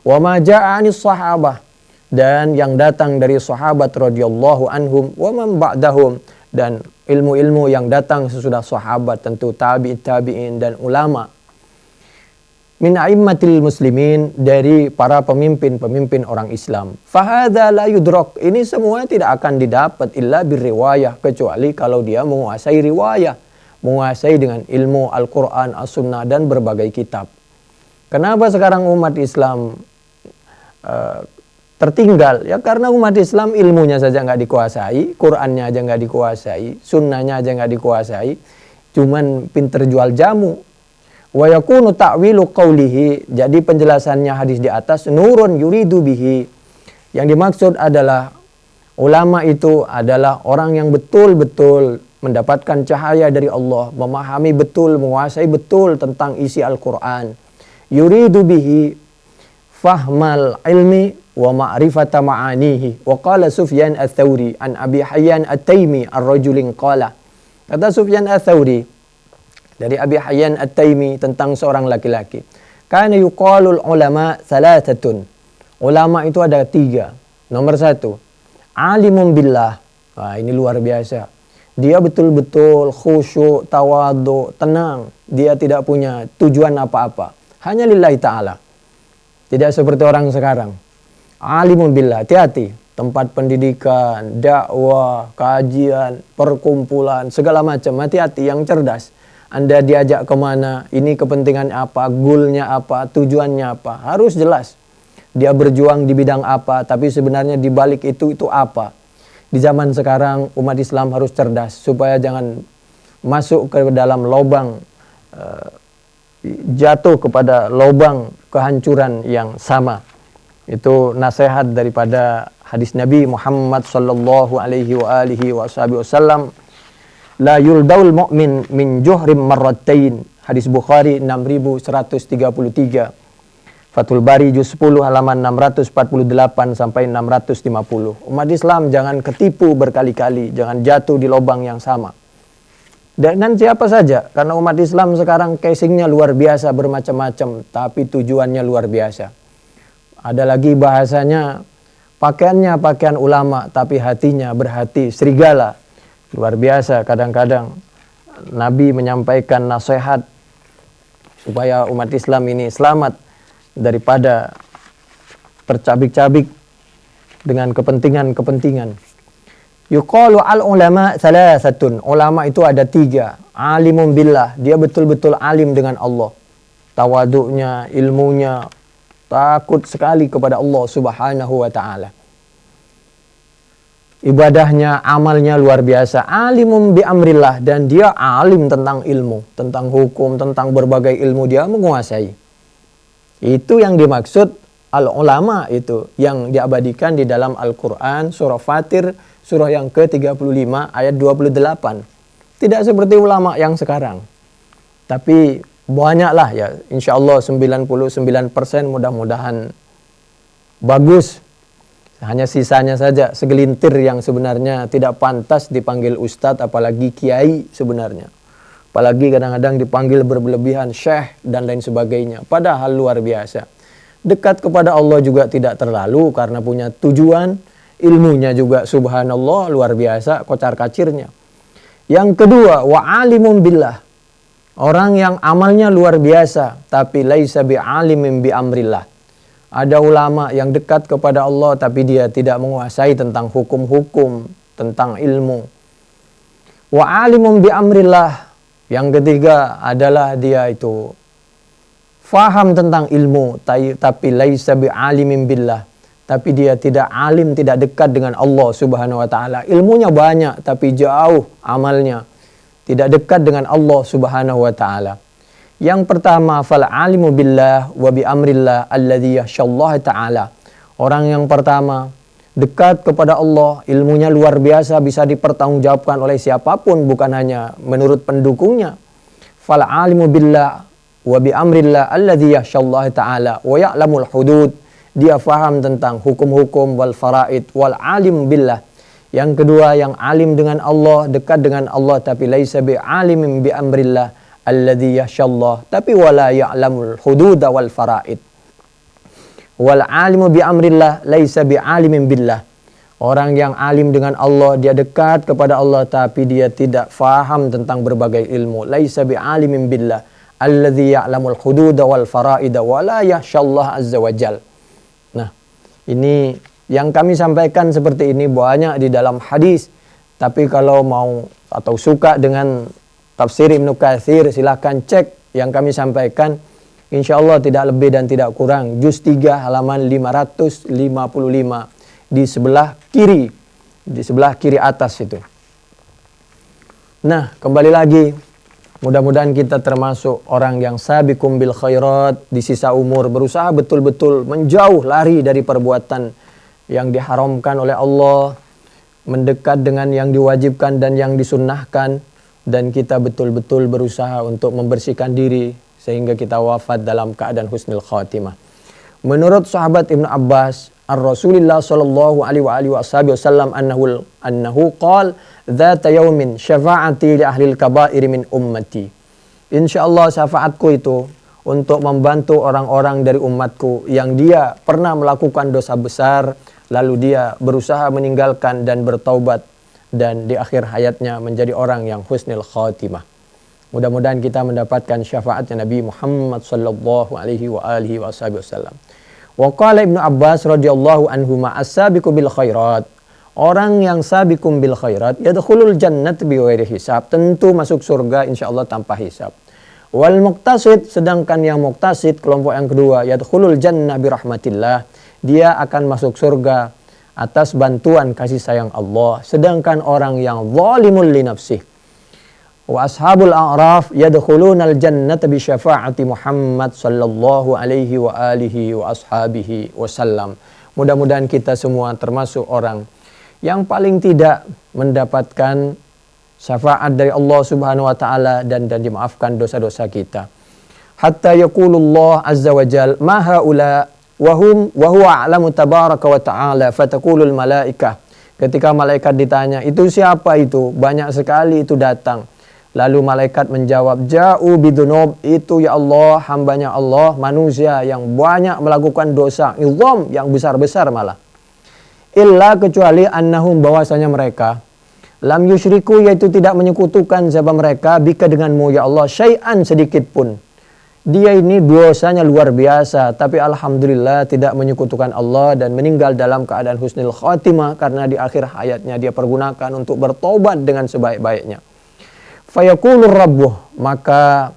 Wa ma jaa'a 'anis sahabah, dan yang datang dari sahabat radhiyallahu anhum wa man ba'dahum, dan ilmu-ilmu yang datang sesudah sahabat, tentu tabi'in dan ulama. Min a'immatil muslimin, dari para pemimpin-pemimpin orang Islam. Fahadha la yudrak, ini semua tidak akan didapat illa birriwayah, kecuali kalau dia menguasai riwayah, menguasai dengan ilmu Al-Quran, As-Sunnah dan berbagai kitab. Kenapa sekarang umat Islam tertinggal? Ya karena umat Islam ilmunya saja nggak dikuasai, Qurannya aja nggak dikuasai, Sunnahnya aja nggak dikuasai, cuman pinter jual jamu. Wa yakunu ta'wilu qawlihi, jadi penjelasannya hadis di atas, nurun yuridu bihi. Yang dimaksud adalah ulama itu adalah orang yang betul-betul mendapatkan cahaya dari Allah, memahami betul, menguasai betul tentang isi Al-Quran. Yuridu bihi fahmal ilmi wa ma'rifata ma'anihi. Wa qala Sufyan al-Thawri an Abi Hayyan al-Taymi ar-rajulin qala. Kata Sufyan al-Thawri dari Abi Hayyan At-Taimi tentang seorang laki-laki. Kana yuqalul ulama thalathatun. Ulama itu ada 3. Nomor 1, alimun billah. Wah, ini luar biasa. Dia betul-betul khusyuk, tawadhu, tenang. Dia tidak punya tujuan apa-apa. Hanya lillahi ta'ala. Tidak seperti orang sekarang. Alimun billah, hati-hati. Tempat pendidikan, dakwah, kajian, perkumpulan, segala macam. Hati-hati, yang cerdas. Anda diajak kemana, ini kepentingan apa, goalnya apa, tujuannya apa. Harus jelas. Dia berjuang di bidang apa, tapi sebenarnya di balik itu apa. Di zaman sekarang umat Islam harus cerdas supaya jangan masuk ke dalam lubang, jatuh kepada lubang kehancuran yang sama. Itu nasihat daripada Hadis Nabi Muhammad sallallahu alaihi wa alihi wasallam, la yuldaul mu'min min juhrim marratain. Hadis Bukhari 6133. Fathul Bari juz 10 halaman 648 sampai 650. Umat Islam jangan ketipu berkali-kali, jangan jatuh di lubang yang sama. Dengan siapa saja, karena umat Islam sekarang casingnya luar biasa, bermacam-macam, tapi tujuannya luar biasa. Ada lagi bahasanya, pakaiannya pakaian ulama, tapi hatinya berhati serigala. Luar biasa, kadang-kadang Nabi menyampaikan nasihat supaya umat Islam ini selamat daripada tercabik-cabik dengan kepentingan-kepentingan. Yuqalu al-ulama thalathatun. Ulama itu ada 3. Alimun billah, dia betul-betul alim dengan Allah. Tawaduknya, ilmunya, takut sekali kepada Allah Subhanahu wa ta'ala. Ibadahnya, amalnya luar biasa. Alimun bi amrillah, dan dia alim tentang ilmu, tentang hukum, tentang berbagai ilmu dia menguasai. Itu yang dimaksud al-ulama, itu yang diabadikan di dalam Al-Quran surah Fatir surah yang ke-35 ayat 28. Tidak seperti ulama yang sekarang, tapi banyaklah ya, insya Allah 99% mudah-mudahan bagus. Hanya sisanya saja segelintir yang sebenarnya tidak pantas dipanggil ustadz, apalagi kiai sebenarnya. Apalagi kadang-kadang dipanggil berlebihan syekh dan lain sebagainya. Padahal luar biasa. Dekat kepada Allah juga tidak terlalu karena punya tujuan. Ilmunya juga subhanallah luar biasa, kocar-kacirnya. Yang kedua, wa alimun billah. Orang yang amalnya luar biasa, tapi laisa bi alimin bi amrillah. Ada ulama yang dekat kepada Allah tapi dia tidak menguasai tentang hukum-hukum, tentang ilmu. Wa alimun bi amrillah. Yang ketiga adalah dia itu faham tentang ilmu tapi laisa bi alimin billah. Tapi dia tidak alim, tidak dekat dengan Allah Subhanahu wa taala. Ilmunya banyak tapi jauh amalnya. Tidak dekat dengan Allah Subhanahu wa taala. Yang pertama, fal alimu billah wa bi amrillah alladhi yakhshallaha ta'ala. Orang yang pertama dekat kepada Allah, ilmunya luar biasa, bisa dipertanggungjawabkan oleh siapapun, bukan hanya menurut pendukungnya. Fal alimu billah wa bi amrillah alladhi yakhshallaha ta'ala wa ya'lamul hudud. Dia faham tentang hukum-hukum wal faraid wal alim billah. Yang kedua, yang alim dengan Allah, dekat dengan Allah, tapi laisa bi alimin bi amrillah alladhi yakhshallah, tapi wala ya'lamul hudud wal faraid. Wal alimu bi amrillah laisa bi alimin billah. Orang yang alim dengan Allah, dia dekat kepada Allah tapi dia tidak faham tentang berbagai ilmu. Laisa bi alimin billah alladhi ya'lamul hudud wal faraid wala yakhshallah azza wajal. Nah, ini yang kami sampaikan seperti ini banyak di dalam hadis. Tapi kalau mau atau suka dengan tafsir Ibnu Katsir, silakan cek yang kami sampaikan. Insya Allah tidak lebih dan tidak kurang. Juz 3 halaman 555 di sebelah kiri atas itu. Nah, kembali lagi, mudah-mudahan kita termasuk orang yang sabiqum bil khairat di sisa umur, berusaha betul-betul menjauh, lari dari perbuatan yang diharamkan oleh Allah, mendekat dengan yang diwajibkan dan yang disunnahkan, dan kita betul-betul berusaha untuk membersihkan diri sehingga kita wafat dalam keadaan husnul khatimah. Menurut sahabat Ibnu Abbas, Rasulullah sallallahu alaihi wasallam annahu qala dzata yaumin syafa'ati li ahli al-kaba'ir min ummati. Insyaallah syafaatku itu untuk membantu orang-orang dari umatku yang dia pernah melakukan dosa besar lalu dia berusaha meninggalkan dan bertaubat dan di akhir hayatnya menjadi orang yang husnul khatimah. Mudah-mudahan kita mendapatkan syafaatnya Nabi Muhammad sallallahu alaihi wasallam. Wa qala Ibnu Abbas radhiyallahu anhuma as-sabiqu bil khairat. Orang yang sabiqum bil khairat yadkhulul jannat bi ghairi hisab, tentu masuk surga insyaallah tanpa hisab. Wal muqtasid, sedangkan yang muqtasid kelompok yang kedua, yadkhulul jannah bi rahmatillah, dia akan masuk surga atas bantuan kasih sayang Allah. Sedangkan orang yang zalimul li nafsih, wa ashabul a'raf yadkhulunal jannata bi syafaati Muhammad sallallahu alaihi wa alihi wa ashabihi wasallam. Mudah-mudahan kita semua termasuk orang yang paling tidak mendapatkan syafaat dari Allah Subhanahu wa taala dan dimaafkan dosa-dosa kita. Hatta yaqulullah azza wa jal ma haula wa huwa a'lamu tabaraka wa ta'ala fataqulul malaikah. Ketika malaikat ditanya, itu siapa itu? Banyak sekali itu datang. Lalu malaikat menjawab, ja'u bidunub, itu ya Allah, hambanya Allah, manusia yang banyak melakukan dosa, izam, yang besar-besar malah. Illa, kecuali annahum, bahwasanya mereka, lam yusyriku, yaitu tidak menyekutukan siapa mereka, bika denganmu ya Allah, syai'an sedikit pun. Dia ini dosanya luar biasa, tapi alhamdulillah tidak menyekutukan Allah dan meninggal dalam keadaan husnul khatimah, karena di akhir hayatnya dia pergunakan untuk bertobat dengan sebaik-baiknya. Fayaqulur rabbuh, maka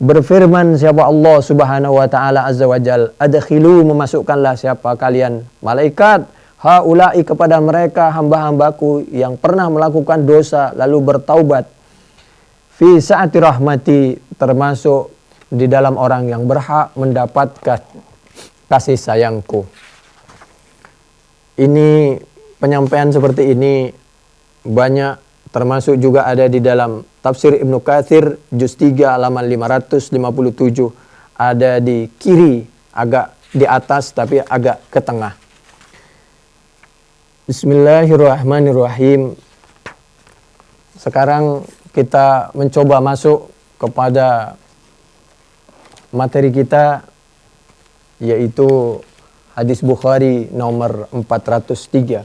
berfirman siapa Allah Subhanahu wa taala azza wa jal, adkhilu, memasukkanlah siapa kalian malaikat, haula'i, kepada mereka hamba-hambaku yang pernah melakukan dosa lalu bertaubat, fi sa'ati rahmati, termasuk di dalam orang yang berhak mendapatkan kasih sayangku. Ini penyampaian seperti ini banyak, termasuk juga ada di dalam tafsir Ibnu Katsir juz 3 halaman 557, ada di kiri, agak di atas tapi agak ke tengah. Bismillahirrahmanirrahim. Sekarang kita mencoba masuk kepada materi kita, yaitu hadis Bukhari nomor 403.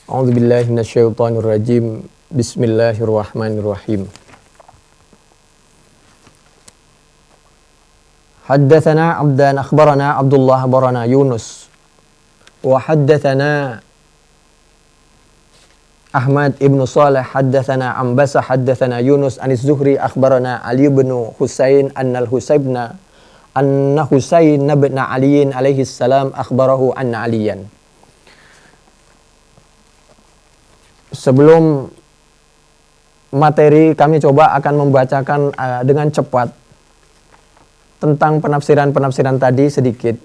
A'udzubillahi minasyaitonirrajim. Bismillahirrahmanirrahim. Haddatsana Abdan akhbarana Abdullah akhbarana Yunus wa haddatsana Ahmad ibn Salih haddatsana Ambasa haddatsana Yunus anis Zuhri akhbarana Ali ibn Husain anna Husain ibn Ali alaihi salam akhbarahu anna Aliyan. Sebelum materi, kami coba akan membacakan dengan cepat tentang penafsiran-penafsiran tadi sedikit.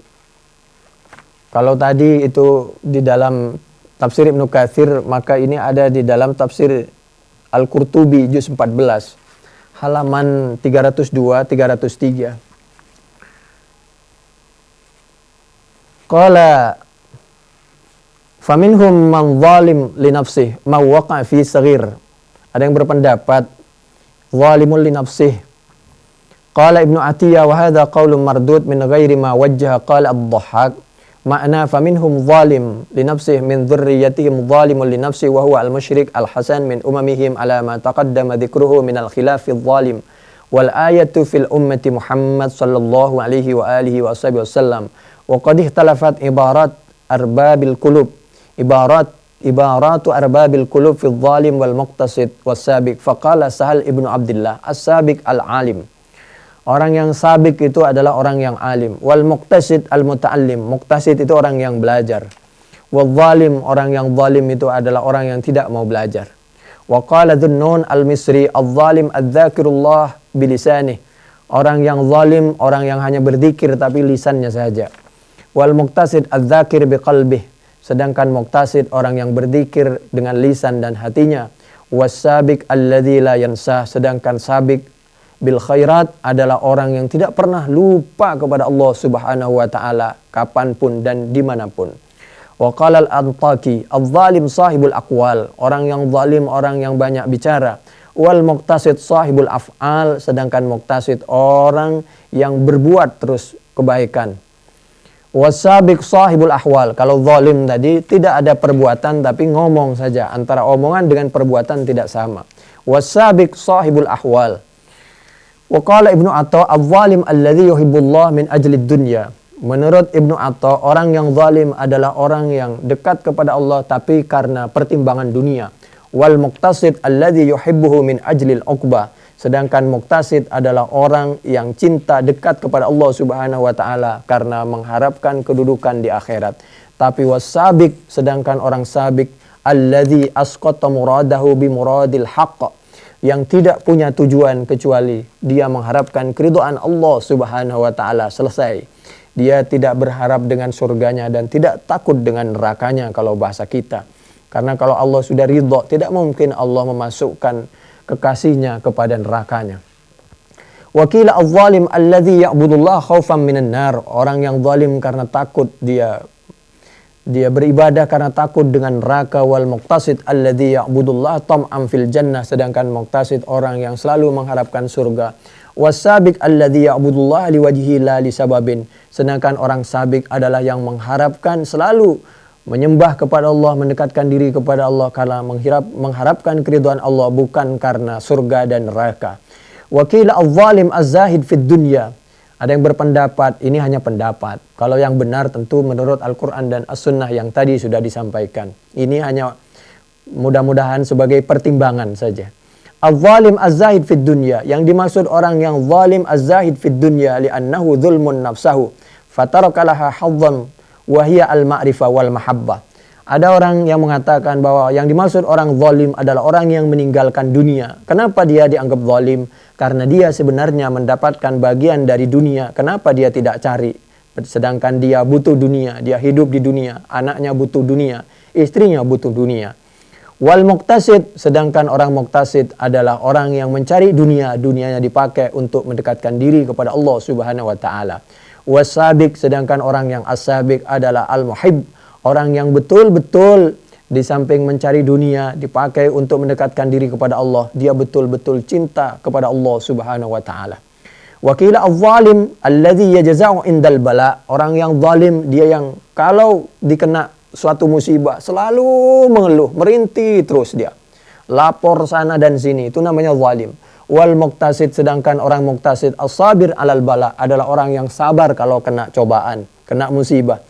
Kalau tadi itu di dalam tafsir Ibnu Katsir, maka ini ada di dalam tafsir Al-Qurtubi juz 14 halaman 302-303. Qala faminhum man zalim li nafsihi ma waqa fi saghir. Ada yang berpendapat zalimun li nafsihi. Qala Ibnu Atiyah wa hadha qaulun mardud min ghairi ma wajjaha. Qala ad-Dhahhak makna faminhum zalim li nafsihi min dzurriyyatihim zalimun li nafsihi wa huwa al-musyrik al-hasan min umamihim ala ma taqaddama dzikruhu min al-khilaf adh-dhalim wal ayatu fil ummati Muhammad sallallahu alaihi wa alihi wa wasallam wa qad ikhtalafat ibarat arbabil qulub ibaratu arbabil qulub fi adh-dhalim wal muqtasid was sabiq. Faqala Sahal ibnu Abdullah as-sabiq al-alim. Orang yang sabik itu adalah orang yang alim. Wal muqtasid al-muta'allim. Muqtasid itu orang yang belajar. Wal zalim, orang yang zalim itu adalah orang yang tidak mau belajar. Wa qala Dhunnun al-Misri, al-zalim adz-dzakirullah bilisanih. Orang yang zalim, orang yang hanya berzikir tapi lisannya saja. Wal muqtasid adz-dzakir biqalbih. Sedangkan muqtasid orang yang berzikir dengan lisan dan hatinya. Was sabiq alladzi la yansah. Sedangkan sabik bil khairat adalah orang yang tidak pernah lupa kepada Allah Subhanahu wa taala kapanpun dan dimanapun. Wa qala al-Antaki, adz-zalim sahibul aqwal. Orang yang zalim orang yang banyak bicara. Wal muqtasid sahibul af'al. Sedangkan muqtasid orang yang berbuat terus kebaikan. Wasabiq sahibul ahwal. Kalau zalim tadi tidak ada perbuatan tapi ngomong saja. Antara omongan dengan perbuatan tidak sama. Wasabiq sahibul ahwal. Wa qala Ibnu Atha, adz-zalim alladzi yuhibbullah min ajli dunya. Menurut Ibnu Atha, orang yang zalim adalah orang yang dekat kepada Allah tapi karena pertimbangan dunia. Wal muqtasid alladzi yuhibbuhu min ajli al-uqbah. Sedangkan muqtasid adalah orang yang cinta dekat kepada Allah Subhanahu wa taala karena mengharapkan kedudukan di akhirat. Tapi wasabiq, sedangkan orang sabik alladzi asqata muradahu bi muradil haqq, yang tidak punya tujuan kecuali dia mengharapkan keridhaan Allah Subhanahu wa taala, selesai. Dia tidak berharap dengan surganya dan tidak takut dengan nerakanya kalau bahasa kita. Karena kalau Allah sudah ridho, tidak mungkin Allah memasukkan kekasihnya kepada nerakanya. Wakila al-zalim alladhi ya'budullah khawfan minan nar. Orang yang zalim karena takut dia beribadah karena takut dengan neraka. Wal muqtasid alladhi ya'budullah tam'an fil jannah. Sedangkan muqtasid orang yang selalu mengharapkan surga. Wasabiq alladhi ya'budullah liwajhi la lisababin. Sedangkan orang sabik adalah yang mengharapkan selalu menyembah kepada Allah, mendekatkan diri kepada Allah karena mengharapkan keridhaan Allah, bukan karena surga dan neraka. Wakil al-zalim az-zahid fid dunya. Ada yang berpendapat, ini hanya pendapat. Kalau yang benar tentu menurut Al-Quran dan As-Sunnah yang tadi sudah disampaikan. Ini hanya mudah-mudahan sebagai pertimbangan saja. Al-zalim az-zahid fid dunya. Yang dimaksud orang yang zalim az-zahid fid dunya li'annahu dhulmun nafsahu fatarakalaha hadzan wahia al-ma'rifah wal mahabbah. Ada orang yang mengatakan bahwa yang dimaksud orang zalim adalah orang yang meninggalkan dunia. Kenapa dia dianggap zalim? Karena dia sebenarnya mendapatkan bagian dari dunia. Kenapa dia tidak cari? Sedangkan dia butuh dunia, dia hidup di dunia, anaknya butuh dunia, istrinya butuh dunia. Wal muqtasid, sedangkan orang muqtasid adalah orang yang mencari dunia, dunianya dipakai untuk mendekatkan diri kepada Allah Subhanahu wa taala. Wasabiq, sedangkan orang yang as-sabiq adalah al-muhib, orang yang betul-betul di samping mencari dunia dipakai untuk mendekatkan diri kepada Allah, dia betul-betul cinta kepada Allah Subhanahu wa taala. Wakila al-zalim alladhi yajza'u indal bala. Orang yang zalim dia yang kalau dikena suatu musibah selalu mengeluh, merintih terus dia. Lapor sana dan sini, itu namanya zalim. Wal muqtasid, sedangkan orang muqtasid as-sabir alal bala adalah orang yang sabar kalau kena cobaan, kena musibah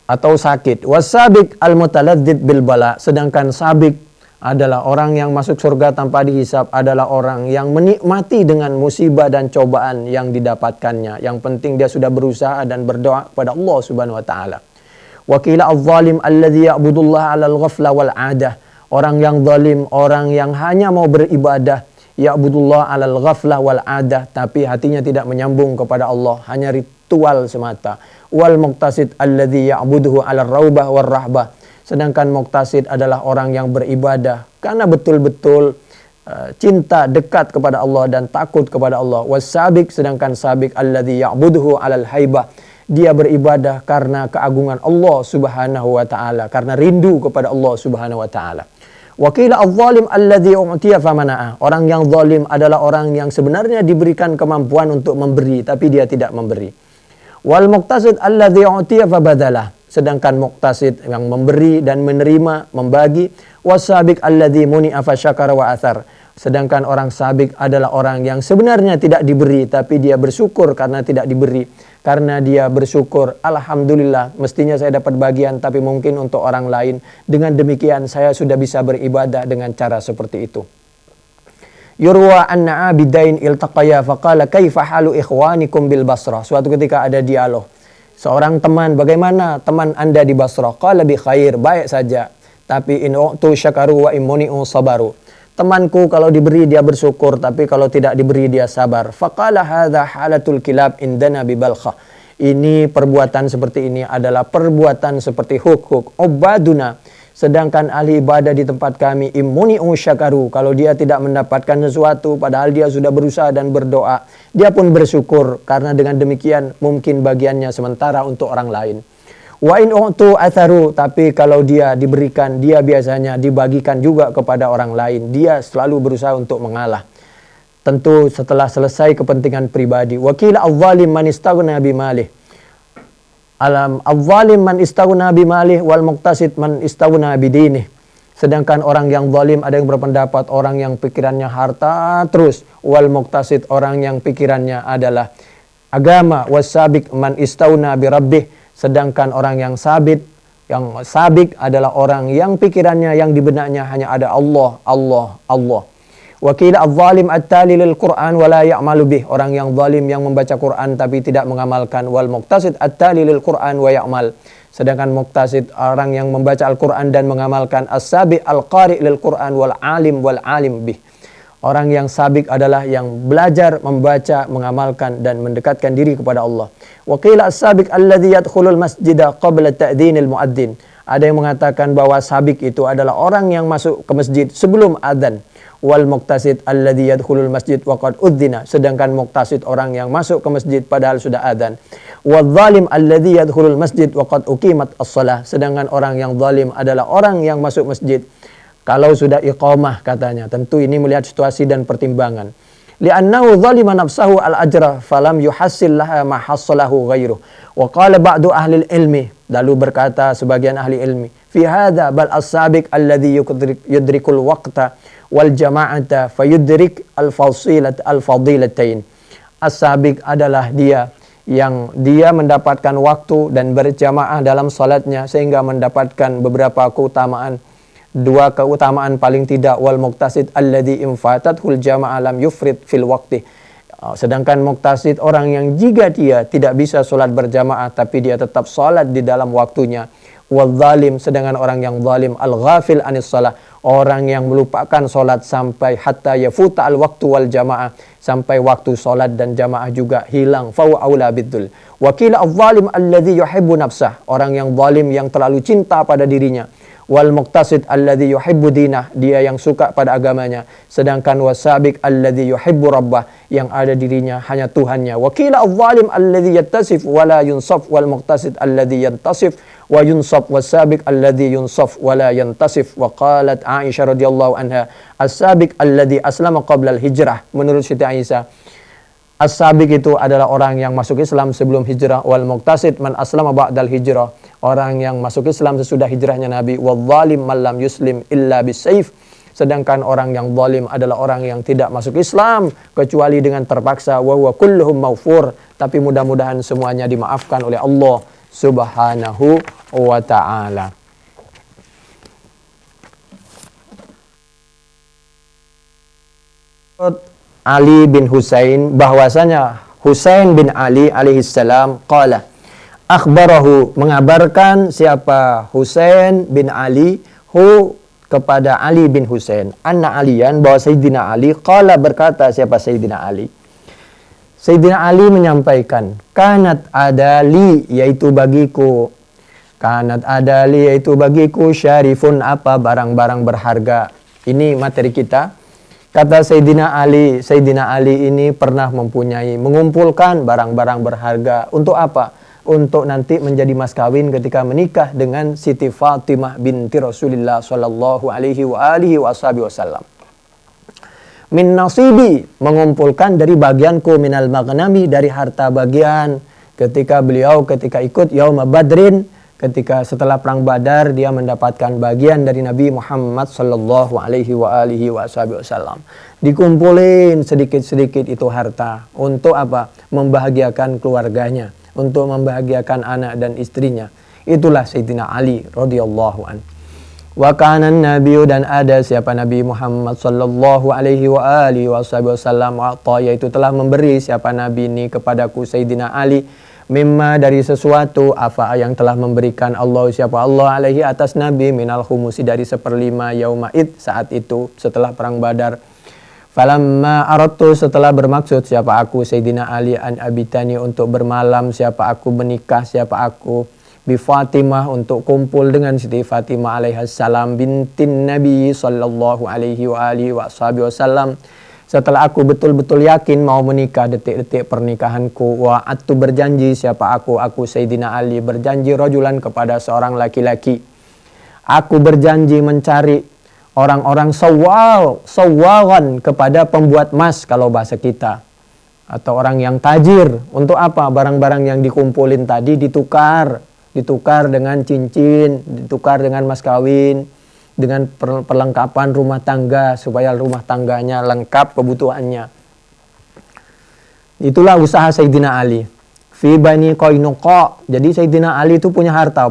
atau sakit. Wasabiq al-mutaladzid bil bala, sedangkan sabik adalah orang yang masuk surga tanpa dihisab, adalah orang yang menikmati dengan musibah dan cobaan yang didapatkannya. Yang penting dia sudah berusaha dan berdoa kepada Allah Subhanahu wa taala. Wakila al-zalim alladhi ya'budullah 'alal ghafla wal 'adah. Orang yang zalim, orang yang hanya mau beribadah, ya'budullah 'alal ghafla wal 'adah, tapi hatinya tidak menyambung kepada Allah, hanya ritual semata. Wal muqtasid alladhi ya'buduhu 'alal raubah war rahbah. Sedangkan muqtasid adalah orang yang beribadah karena betul-betul cinta dekat kepada Allah dan takut kepada Allah. Wasabiq, sedangkan sabik alladhi ya'buduhu 'alal haibah. Dia beribadah karena keagungan Allah Subhanahu wa taala, karena rindu kepada Allah Subhanahu wa taala. Wakila al-zalim alladhi u'tiya famana'a. Orang yang zalim adalah orang yang sebenarnya diberikan kemampuan untuk memberi tapi dia tidak memberi. Wal muqtasid alladhi u'tiya fabadalah. Sedangkan muqtasid yang memberi dan menerima, membagi. Wasabiq alladhi muni'a fasyakara wa athar. Sedangkan orang sabik adalah orang yang sebenarnya tidak diberi tapi dia bersyukur karena tidak diberi. Karena dia bersyukur, alhamdulillah mestinya saya dapat bagian tapi mungkin untuk orang lain. Dengan demikian saya sudah bisa beribadah dengan cara seperti itu. Yurwa anna abidain iltaqaya faqala kaifa halu ikhwanikum bil Basrah. Suatu ketika ada dialog. Seorang teman, bagaimana teman Anda di Basrah? Qala bi khair, baik saja. Tapi in u'tu syakaru wa immuni'u sabaru. Temanku kalau diberi dia bersyukur, tapi kalau tidak diberi dia sabar. Faqala hadza halatul kilab indana bi Balkha. Ini perbuatan seperti ini adalah perbuatan seperti huk-huk ubaduna. Sedangkan ahli ibadah di tempat kami immuni'u syakaru. Kalau dia tidak mendapatkan sesuatu padahal dia sudah berusaha dan berdoa, dia pun bersyukur karena dengan demikian mungkin bagiannya sementara untuk orang lain. Wa in u'tu atharu, tapi kalau dia diberikan, dia biasanya dibagikan juga kepada orang lain. Dia selalu berusaha untuk mengalah. Tentu setelah selesai kepentingan pribadi. Wakil al-zalim man istaghna bimalih. Al-zalim man istaghna bimalih wal muqtasid man istaghna bidinih. Sedangkan orang yang zalim ada yang berpendapat orang yang pikirannya harta terus. Wal muqtasid orang yang pikirannya adalah agama. Wasabiq man istaghna bi rabbih. Sedangkan orang yang sabik adalah orang yang pikirannya, yang di benaknya hanya ada Allah, Allah, Allah. Wakil al-zalim at-tali lil Qur'an wa la ya'malu bih. Orang yang zalim yang membaca Quran tapi tidak mengamalkan. Wal muqtasid at-tali lil Qur'an wa ya'mal. Sedangkan muqtasid orang yang membaca Al-Quran dan mengamalkan. As-sabi al-qari lil Quran wal alim bih. Orang yang sabik adalah yang belajar, membaca, mengamalkan dan mendekatkan diri kepada Allah. Wa qila as-sabik alladhi yadkhulul masjida qabla ta'dzinil muadzin. Ada yang mengatakan bahwa sabik itu adalah orang yang masuk ke masjid sebelum adzan. Wal muqtasid alladhi yadkhulul masjid wa qad udzina. Sedangkan muqtasid orang yang masuk ke masjid padahal sudah adzan. Wal zalim alladhi yadkhulul masjid wa qad uqimat as-shalah. Sedangkan orang yang zalim adalah orang yang masuk masjid kalau sudah iqamah katanya. Tentu ini melihat situasi dan pertimbangan. Li'annahu zalima nafsahu al-ajra falam yuhassil laha ma hassalahu ghairuh. Wa qala ba'du ahli ilmi, lalu berkata sebagian ahli ilmi, fi hadza bal as-sabiq alladhi yudrikul waqta wal jama'ata fayudrik al-fadilatain. As-sabiq adalah dia yang dia mendapatkan waktu dan berjamaah dalam salatnya sehingga mendapatkan beberapa keutamaan. Dua keutamaan paling tidak. Wal muqtasid alladhi infatathul jama'ah lam yufrid fil waqti. Sedangkan muqtasid orang yang jika dia tidak bisa sholat berjamaah tapi dia tetap sholat di dalam waktunya. Wal zalim, sedangkan orang yang zalim al-ghafil anis shalah, orang yang melupakan sholat sampai hatta yafuta al-waktu wal jamaah, sampai waktu sholat dan jamaah juga hilang. Fahu aula biddul. Wakila al-zalim alladhi yuhibbu nafsah, orang yang zalim yang terlalu cinta pada dirinya. Wal muqtasid alladhi yuhibbu dinah, dia yang suka pada agamanya. Sedangkan wasabiq alladhi yuhibbu rabbah, yang ada dirinya hanya Tuhannya. Wakila al-zalim alladhi yattasif wala yunsaf, wal muqtasid alladhi yantasif wa yunsaf, wasabiq alladhi yunsaf wala yantasif. Wa qalat Aisyah radhiyallahu anha, as-sabiq alladhi aslama qabla al-hijrah. Menurut Siti Aisyah, as-sabiq itu adalah orang yang masuk Islam sebelum hijrah. Wal muqtasid man aslama ba'dal hijrah, orang yang masuk Islam sesudah hijrahnya Nabi. Wal zalim man lam yuslim illa bisayf, sedangkan orang yang zalim adalah orang yang tidak masuk Islam kecuali dengan terpaksa. Wa huwa kulluhum maghfur, tapi mudah-mudahan semuanya dimaafkan oleh Allah Subhanahu wa ta'ala. Ali bin Husain, bahwasanya Husain bin Ali alaihissalam qala, akhbarahu, mengabarkan siapa Husain bin Ali hu kepada Ali bin Husain, anna Aliyan, bahwa Sayyidina Ali qala, berkata siapa Sayyidina Ali. Sayyidina Ali menyampaikan, kanat adali, yaitu bagiku, kanat adali, yaitu bagiku, syarifun, apa, barang-barang berharga. Ini materi kita. Kata Sayyidina Ali ini pernah mengumpulkan barang-barang berharga. Untuk apa? Untuk nanti menjadi mas kawin ketika menikah dengan Siti Fatimah binti Rasulullah sallallahu alaihi wa alihi wasallam. Min nasibi, mengumpulkan dari bagianku, minal maghnami, dari harta bagian. Ketika ikut Yaum Badrin, ketika setelah perang Badar, dia mendapatkan bagian dari Nabi Muhammad sallallahu alaihi wa alihi wasallam. Dikumpulin sedikit-sedikit itu harta. Untuk apa? Membahagiakan keluarganya, untuk membahagiakan anak dan istrinya. Itulah Sayyidina Ali radhiyallahu an. Wa kana nabiyyu, dan ada siapa Nabi Muhammad sallallahu alaihi wa alihi wasallam, yaitu telah memberi siapa Nabi ini kepadaku Sayyidina Ali, mimma, dari sesuatu, apa yang telah memberikan Allah siapa Allah alaihi atas Nabi, minal khumusi, dari 1/5 yauma'id, saat itu setelah perang Badar. Falamma aradtu, setelah bermaksud siapa aku Sayyidina Ali an abitani, untuk bermalam siapa aku, menikah siapa aku bi Fatimah, untuk kumpul dengan Siti Fatimah alaihissalam, bintin Nabi sallallahu alaihi wa alihi wasallam. Setelah aku betul-betul yakin mau menikah, detik-detik pernikahanku, wa'adtu, berjanji siapa aku Sayyidina Ali berjanji rajulan, kepada seorang laki-laki. Aku berjanji mencari orang-orang sawawan, kepada pembuat emas kalau bahasa kita, atau orang yang tajir. Untuk apa? Barang-barang yang dikumpulin tadi ditukar dengan cincin, ditukar dengan mas kawin, dengan perlengkapan rumah tangga, supaya rumah tangganya lengkap kebutuhannya. Itulah usaha Sayyidina Ali. Fi Bani Qainuqa. Jadi Sayyidina Ali itu punya harta,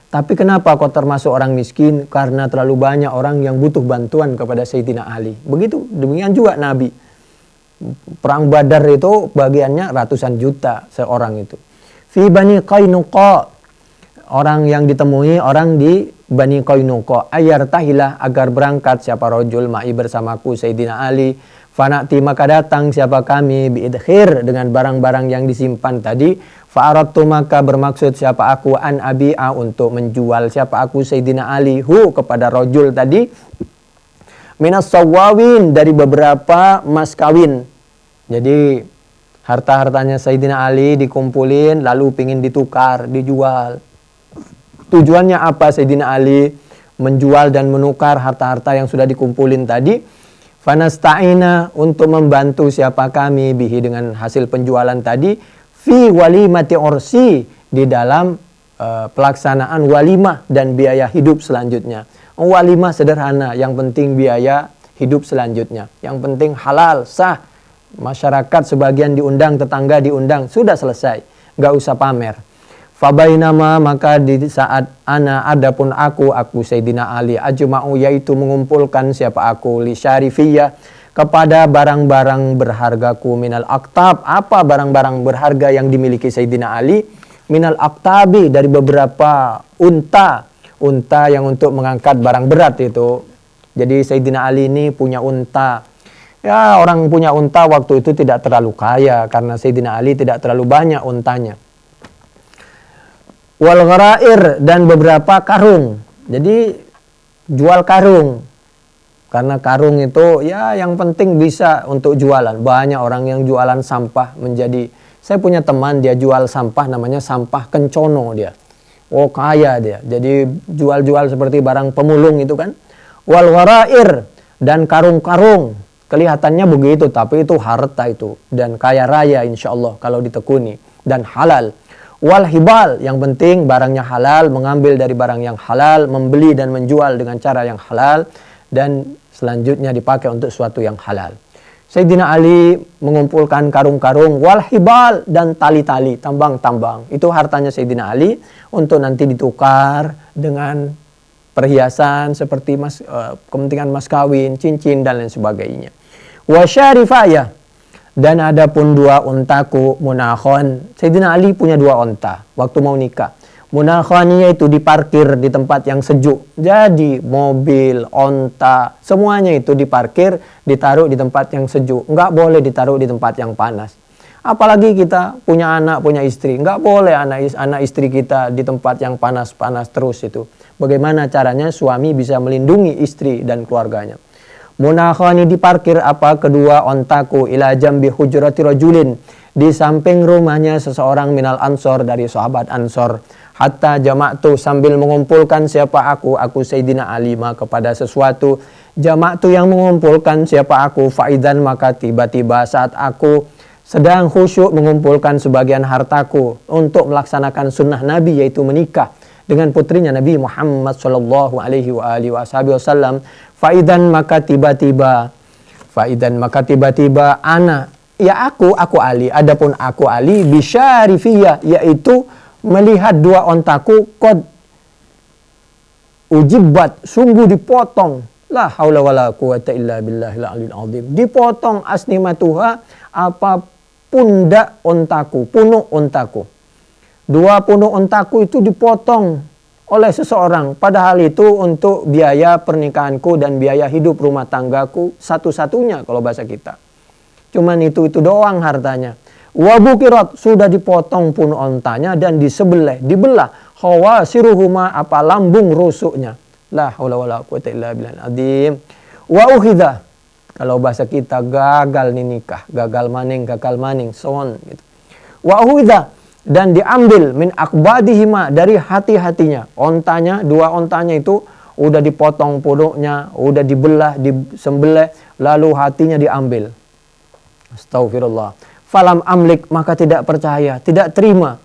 tapi kenapa kok termasuk orang miskin? Karena terlalu banyak orang yang butuh bantuan kepada Sayyidina Ali. Begitu, demikian juga Nabi. Perang Badar itu bagiannya ratusan juta seorang itu. Fi Bani Qainuqa, orang yang ditemui orang di Bani Qainuqa ayartahilah agar berangkat siapa rajul ma'i bersamaku Sayyidina Ali. Fanati maka datang siapa kami biidkhir dengan barang-barang yang disimpan tadi. Fa'aradtu maka bermaksud siapa aku an abi'a untuk menjual siapa aku Sayyidina Ali hu kepada rajul tadi minas sawawin dari beberapa mas kawin. Jadi harta-hartanya Sayyidina Ali dikumpulin lalu pingin ditukar, dijual. Tujuannya apa Sayyidina Ali menjual dan menukar harta-harta yang sudah dikumpulin tadi? Fanasta'ina untuk membantu siapa kami bihi dengan hasil penjualan tadi fi walimati ursi di dalam pelaksanaan walimah dan biaya hidup selanjutnya. Walimah sederhana, yang penting biaya hidup selanjutnya. Yang penting halal, sah. Masyarakat sebagian diundang, tetangga diundang, sudah selesai. Nggak usah pamer. Fabainama maka di saat adapun aku Sayyidina Ali ajma'u yaitu mengumpulkan siapa aku li syarifiyah kepada barang-barang berhargaku minal aktab. Apa barang-barang berharga yang dimiliki Sayyidina Ali? Minal aktabi dari beberapa unta yang untuk mengangkat barang berat itu. Jadi Sayyidina Ali ini punya unta. Ya, orang punya unta waktu itu tidak terlalu kaya karena Sayyidina Ali tidak terlalu banyak untanya. Wal gharair dan beberapa karung. Jadi jual karung. Karena karung itu ya yang penting bisa untuk jualan. Banyak orang yang jualan sampah menjadi. Saya punya teman dia jual sampah namanya sampah kencono dia. Oh kaya dia. Jadi jual-jual seperti barang pemulung itu kan. Wal gharair dan karung-karung. Kelihatannya begitu tapi itu harta itu. Dan kaya raya insya Allah kalau ditekuni. Dan halal. Wal hibal, yang penting barangnya halal, mengambil dari barang yang halal, membeli dan menjual dengan cara yang halal, dan selanjutnya dipakai untuk sesuatu yang halal. Sayyidina Ali mengumpulkan karung-karung, wal hibal, dan tali-tali, tambang-tambang. Itu hartanya Sayyidina Ali untuk nanti ditukar dengan perhiasan seperti kepentingan mas kawin, cincin, dan lain sebagainya. Wa syarifayah. Dan ada pun dua untaku munakhon. Sayyidina Ali punya dua unta waktu mau nikah. Munakhonnya itu diparkir di tempat yang sejuk. Jadi mobil, unta, semuanya itu diparkir, ditaruh di tempat yang sejuk. Enggak boleh ditaruh di tempat yang panas. Apalagi kita punya anak, punya istri. Enggak boleh anak istri kita di tempat yang panas-panas terus itu. Bagaimana caranya suami bisa melindungi istri dan keluarganya? Munakhani diparkir apa kedua ontaku ila jambi hujrati rajulin di samping rumahnya seseorang minal ansor dari sahabat ansor hatta jama'tu sambil mengumpulkan siapa aku Sayyidina Ali kepada sesuatu jama'tu yang mengumpulkan siapa aku faidan maka tiba-tiba saat aku sedang khusyuk mengumpulkan sebagian hartaku untuk melaksanakan sunnah Nabi yaitu menikah dengan putrinya Nabi Muhammad sallallahu alaihi wasallam. Faidan maka tiba-tiba ana ya aku Ali adapun aku Ali bisyarifiyah yaitu melihat dua ontaku qad ujibat sungguh dipotong la haula wala quwata illa billahil aliyil azim dipotong asnimatuha apa pundak ontaku punuk ontaku dua punuk ontaku itu dipotong oleh seseorang. Padahal itu untuk biaya pernikahanku dan biaya hidup rumah tanggaku satu-satunya kalau bahasa kita. Cuman itu doang hartanya. Wabukirat sudah dipotong pun ontanya dan dibelah khawasiruhuma apa lambung rusuknya. La haula wala quwata illa billahil azim. Wa ukhidha kalau bahasa kita gagal nih nikah, gagal maning son gitu. Wa ukhidha dan diambil min akbadihima dari hati-hatinya. Ontanya, dua ontanya itu udah dipotong punuknya, udah dibelah, disembelih, lalu hatinya diambil. Astagfirullah. Falam amlik maka tidak percaya, tidak terima,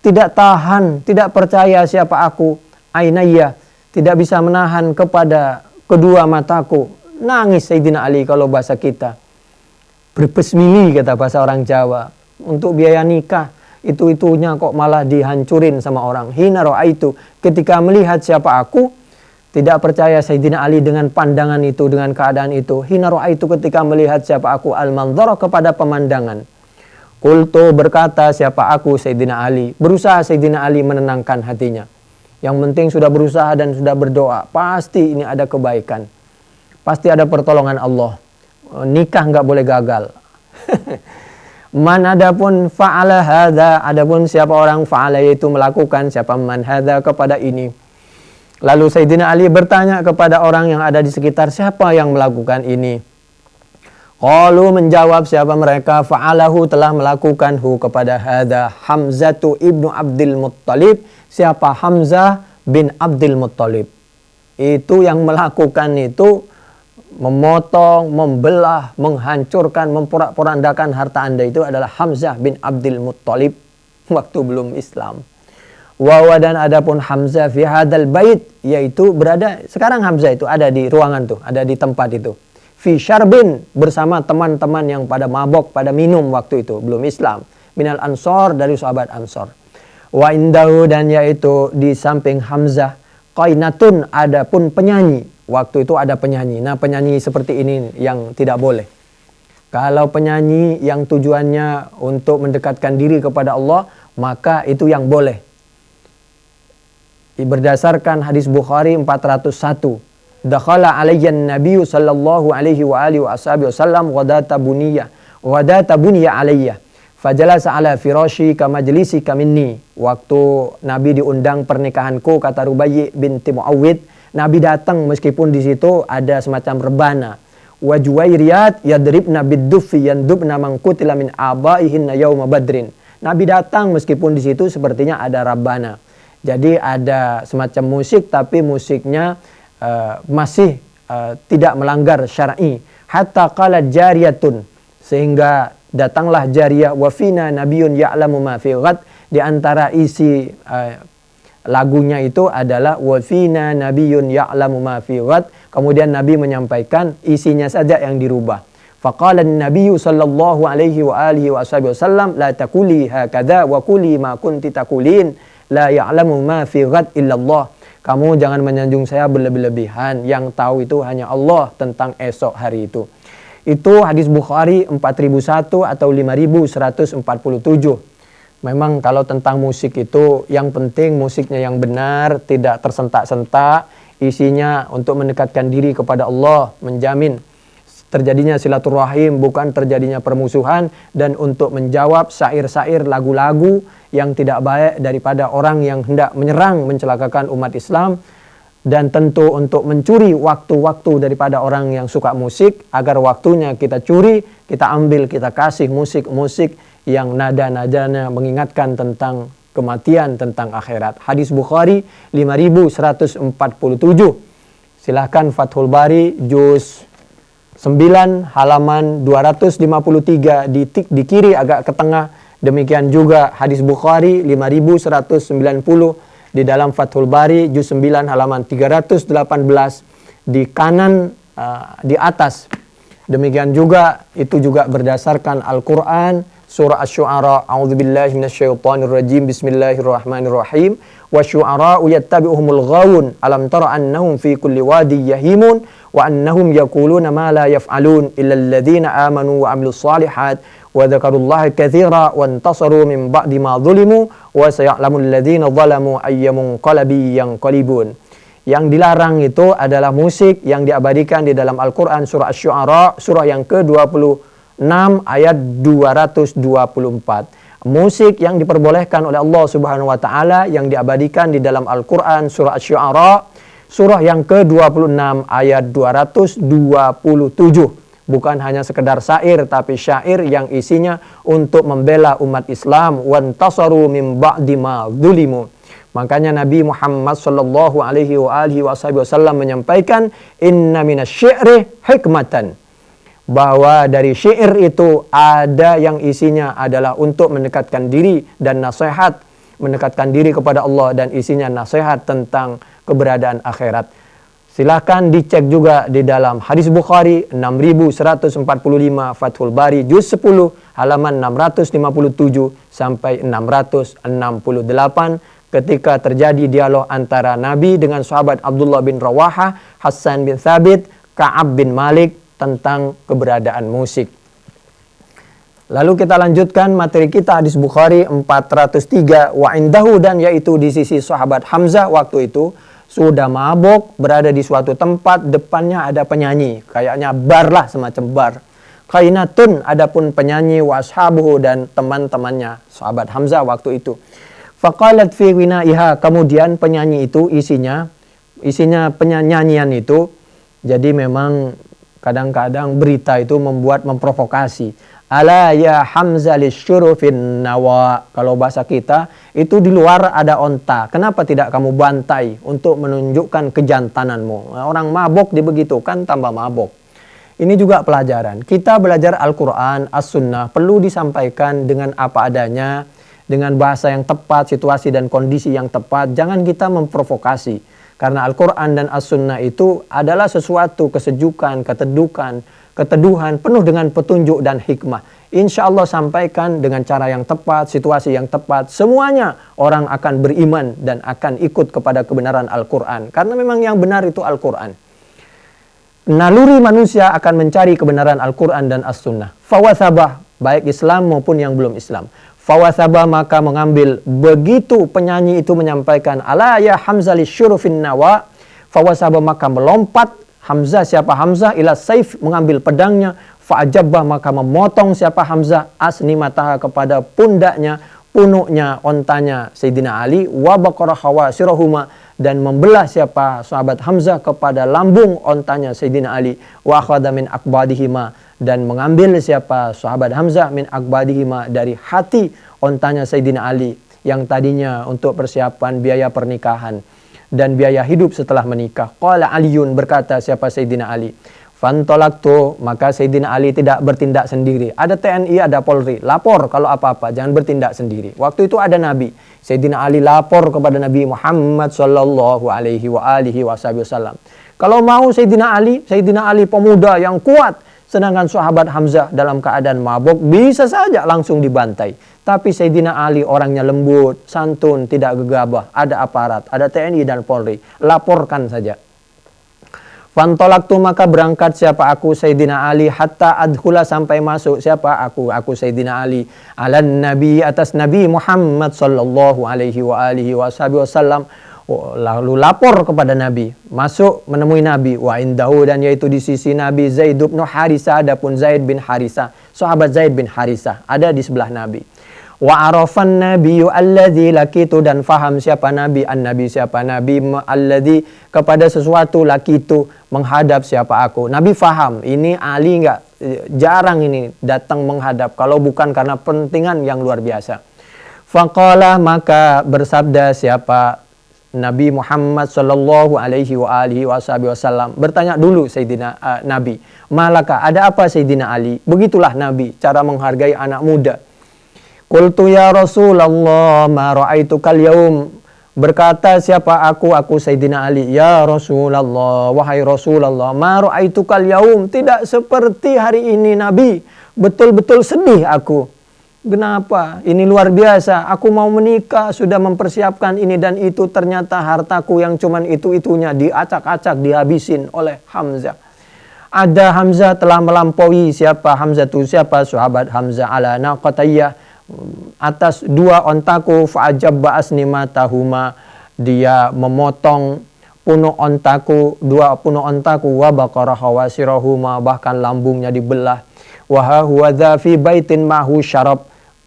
tidak tahan, tidak percaya siapa aku. Ainaya tidak bisa menahan kepada kedua mataku. Nangis Sayyidina Ali kalau bahasa kita. Berbesmili kata bahasa orang Jawa. Untuk biaya nikah. Itu-itunya kok malah dihancurin sama orang. Hina ra'aitu ketika melihat siapa aku tidak percaya Sayyidina Ali dengan pandangan itu, dengan keadaan itu. Hina ra'aitu ketika melihat siapa aku al-manzara kepada pemandangan. Qultu berkata siapa aku Sayyidina Ali. Berusaha Sayyidina Ali menenangkan hatinya. Yang penting sudah berusaha dan sudah berdoa, pasti ini ada kebaikan. Pasti ada pertolongan Allah. Nikah nggak boleh gagal. Man adapun fa'ala hadza, adapun siapa orang fa'ala yaitu melakukan, siapa man hadza kepada ini. Lalu Sayyidina Ali bertanya kepada orang yang ada di sekitar, siapa yang melakukan ini? Qalu menjawab siapa mereka, fa'alahu telah melakukan hu kepada hadza Hamzatu ibnu Abdul Muttalib. Siapa? Hamzah bin Abdul Muttalib. Itu yang melakukan itu memotong, membelah, menghancurkan, memporak-porandakan harta Anda itu adalah Hamzah bin Abdul Muttalib waktu belum Islam. Wa dan adapun Hamzah fi hadzal bait, yaitu berada sekarang Hamzah itu ada di ruangan tuh, ada di tempat itu. Fi syarbin, bersama teman-teman yang pada mabok, pada minum waktu itu belum Islam. Minal Ansor, dari sahabat Ansor. Wa indahu, dan yaitu di samping Hamzah qainatun, adapun penyanyi. Waktu itu ada penyanyi. Nah, penyanyi seperti ini yang tidak boleh. Kalau penyanyi yang tujuannya untuk mendekatkan diri kepada Allah, maka itu yang boleh. Berdasarkan hadis Bukhari 401. Dakhala alayyan nabiyyu sallallahu alaihi wa alihi wasallam ghadata buniyya alayya. Fajalasa ala firashi kama majlisi kaminni. Waktu Nabi diundang pernikahanku, kata Rubayyi binti Muawwid, Nabi datang meskipun di situ ada semacam rebana. Wa juwairiyat yadribna bid-duffi yandubna man qutila min abaihinna yauma badrin. Nabi datang meskipun di situ sepertinya ada rebana. Jadi ada semacam musik, tapi musiknya masih tidak melanggar syar'i. Hatta qalat jariyatun, sehingga datanglah jariyah, wa fina nabiyyun ya'lamu ma fi ghad, di antara isi lagunya itu adalah wa fina nabiyyun ya'lamu ma fi ghad. Kemudian Nabi menyampaikan isinya saja yang dirubah. Faqala an-nabiyyu sallallahu alaihi wa alihi wasallam la taquli hakadha wa quli ma kunti taqulin la ya'lamu ma fi ghad illallah. Kamu jangan menyanjung saya berlebih-lebihan, yang tahu itu hanya Allah tentang esok hari itu. Itu hadis Bukhari 4001 atau 5147. Memang kalau tentang musik itu yang penting musiknya yang benar, tidak tersentak-sentak, isinya untuk mendekatkan diri kepada Allah, menjamin terjadinya silaturahim, bukan terjadinya permusuhan, dan untuk menjawab syair-syair lagu-lagu yang tidak baik daripada orang yang hendak menyerang, mencelakakan umat Islam. Dan tentu untuk mencuri waktu-waktu daripada orang yang suka musik, agar waktunya kita curi, kita ambil, kita kasih musik-musik yang nada-nadanya mengingatkan tentang kematian, tentang akhirat. Hadis Bukhari 5147. Silahkan Fathul Bari juz 9 halaman 253 di kiri agak ke tengah. Demikian juga hadis Bukhari 5190 di dalam Fathul Bari juz 9 halaman 318 di kanan di atas. Demikian juga itu juga berdasarkan Al-Qur'an surah Asy-Syu'ara, a'udzubillahi minasyaitonirrajim, bismillahirrahmanirrahim. Wasyu'ara'u yattabi'uhumul ghawun alam tara annahum fi kulli wadi yahimun wa annahum yaquluna ma la yaf'alun illal ladzina amanu wa 'amilus shalihat wa dzakarullaha katsira wa intasaru min ba'di ma zulimu wa saya'lamul ladzina zalamu ayyamun qalabi yanqalibun. Yang dilarang itu adalah musik yang diabadikan di dalam Al-Qur'an surah Asy-Syu'ara surah yang ke-26 ayat 224. Musik yang diperbolehkan oleh Allah Subhanahu wa taala yang diabadikan di dalam Al-Qur'an surah Asy-Syu'ara surah yang ke-26 ayat 227. Bukan hanya sekedar syair, tapi syair yang isinya untuk membela umat Islam. Wantasaru min ba'di ma dzulimu. Makanya Nabi Muhammad sallallahu alaihi wasallam menyampaikan, inna minasy-syi'ri hikmatan. Bahwa dari syair itu ada yang isinya adalah untuk mendekatkan diri dan nasihat, mendekatkan diri kepada Allah, dan isinya nasihat tentang keberadaan akhirat. Silahkan dicek juga di dalam hadis Bukhari 6145 Fathul Bari juz 10 halaman 657 sampai 668 ketika terjadi dialog antara Nabi dengan sahabat Abdullah bin Rawaha, Hassan bin Thabit, Ka'ab bin Malik tentang keberadaan musik. Lalu kita lanjutkan materi kita, hadis Bukhari 403, wa indahu, dan yaitu di sisi sahabat Hamzah waktu itu sudah mabuk, berada di suatu tempat, depannya ada penyanyi, kayaknya bar lah, semacam bar. Qainatun, adapun penyanyi, wa ashabuhu, dan teman-temannya sahabat Hamzah waktu itu. Faqalat fi winaiha, kemudian penyanyi itu isinya penyanyian itu, jadi memang kadang-kadang berita itu memprovokasi. Ala ya Hamzah lisyurufin nawa. Kalau bahasa kita, itu di luar ada onta. Kenapa tidak kamu bantai untuk menunjukkan kejantananmu? Orang mabok dibegitukan tambah mabok. Ini juga pelajaran. Kita belajar Al-Quran, As-Sunnah, perlu disampaikan dengan apa adanya, dengan bahasa yang tepat, situasi dan kondisi yang tepat. Jangan kita memprovokasi. Karena Al-Quran dan As-Sunnah itu adalah sesuatu kesejukan, keteduhan, penuh dengan petunjuk dan hikmah. Insya Allah sampaikan dengan cara yang tepat, situasi yang tepat. Semuanya orang akan beriman dan akan ikut kepada kebenaran Al-Quran. Karena memang yang benar itu Al-Quran. Naluri manusia akan mencari kebenaran Al-Quran dan As-Sunnah. Fawasabah, baik Islam maupun yang belum Islam. Fawasabah, maka mengambil. Begitu penyanyi itu menyampaikan, ala ya Hamzah lisyurufin nawa. Fawasabah, maka melompat Hamzah, siapa Hamzah, ila saif, mengambil pedangnya. Fa'ajabah, maka memotong siapa Hamzah, asnimataha, kepada pundaknya, punuknya, ontanya Sayyidina Ali. Wa baqara khawasirahuma, dan membelah siapa sahabat Hamzah kepada lambung ontanya Sayyidina Ali. Wa akhadha min akbadihima, dan mengambil siapa sahabat Hamzah min akbadihima, dari hati ontanya Sayyidina Ali, yang tadinya untuk persiapan biaya pernikahan dan biaya hidup setelah menikah. Qala Aliyun, berkata siapa Sayyidina Ali, fantolaktu, maka Sayyidina Ali tidak bertindak sendiri. Ada TNI, ada Polri, lapor kalau apa-apa, jangan bertindak sendiri. Waktu itu ada Nabi, Sayyidina Ali lapor kepada Nabi Muhammad sallallahu alaihi wa alihi wasallam. Kalau mau Sayyidina Ali pemuda yang kuat, sedangkan sahabat Hamzah dalam keadaan mabuk, bisa saja langsung dibantai. Tapi Sayyidina Ali orangnya lembut, santun, tidak gegabah. Ada aparat, ada TNI dan Polri. Laporkan saja. Fantolaktu, maka berangkat siapa aku Sayyidina Ali, hatta adkhula, sampai masuk siapa aku Sayyidina Ali, alan Nabi, atas Nabi Muhammad sallallahu alaihi wa alihi wasallam. Lalu lapor kepada Nabi, masuk menemui Nabi. Wa indahu, dan yaitu di sisi Nabi, Zaid bin Harisah, adapun Zaid bin Harisah, sahabat Zaid bin Harisah ada di sebelah Nabi. Wa arafan nabiyyu alladzi lakitu, dan faham siapa Nabi, an-nabi siapa Nabi, alladzi, kepada sesuatu, lakitu, menghadap siapa aku. Nabi faham, ini Ali jarang ini datang menghadap kalau bukan karena pentingan yang luar biasa. Faqala, maka bersabda siapa Nabi Muhammad sallallahu alaihi wa alihi wasallam, bertanya dulu Sayyidina Nabi, malaka, ada apa Sayyidina Ali? Begitulah Nabi cara menghargai anak muda. Qultu ya Rasulullah ma ra'aitukal yaum, berkata siapa aku Sayyidina Ali, ya Rasulullah, wahai Rasulullah, ma ra'aitukal yaum, tidak seperti hari ini Nabi, betul-betul sedih aku. Kenapa? Ini luar biasa, aku mau menikah, sudah mempersiapkan ini dan itu, ternyata hartaku yang cuman itu-itunya diacak-acak, dihabisin oleh Hamzah. Ada Hamzah telah melampaui siapa Hamzah itu, siapa sahabat Hamzah, ala naqatayyah, atas dua ontaku, fa'ajabba asnimatahuma, dia memotong punuk ontaku, dua punuk ontaku, wa baqara khawasirahuma, bahkan lambungnya dibelah. Wa huwa dza fi baitin mahu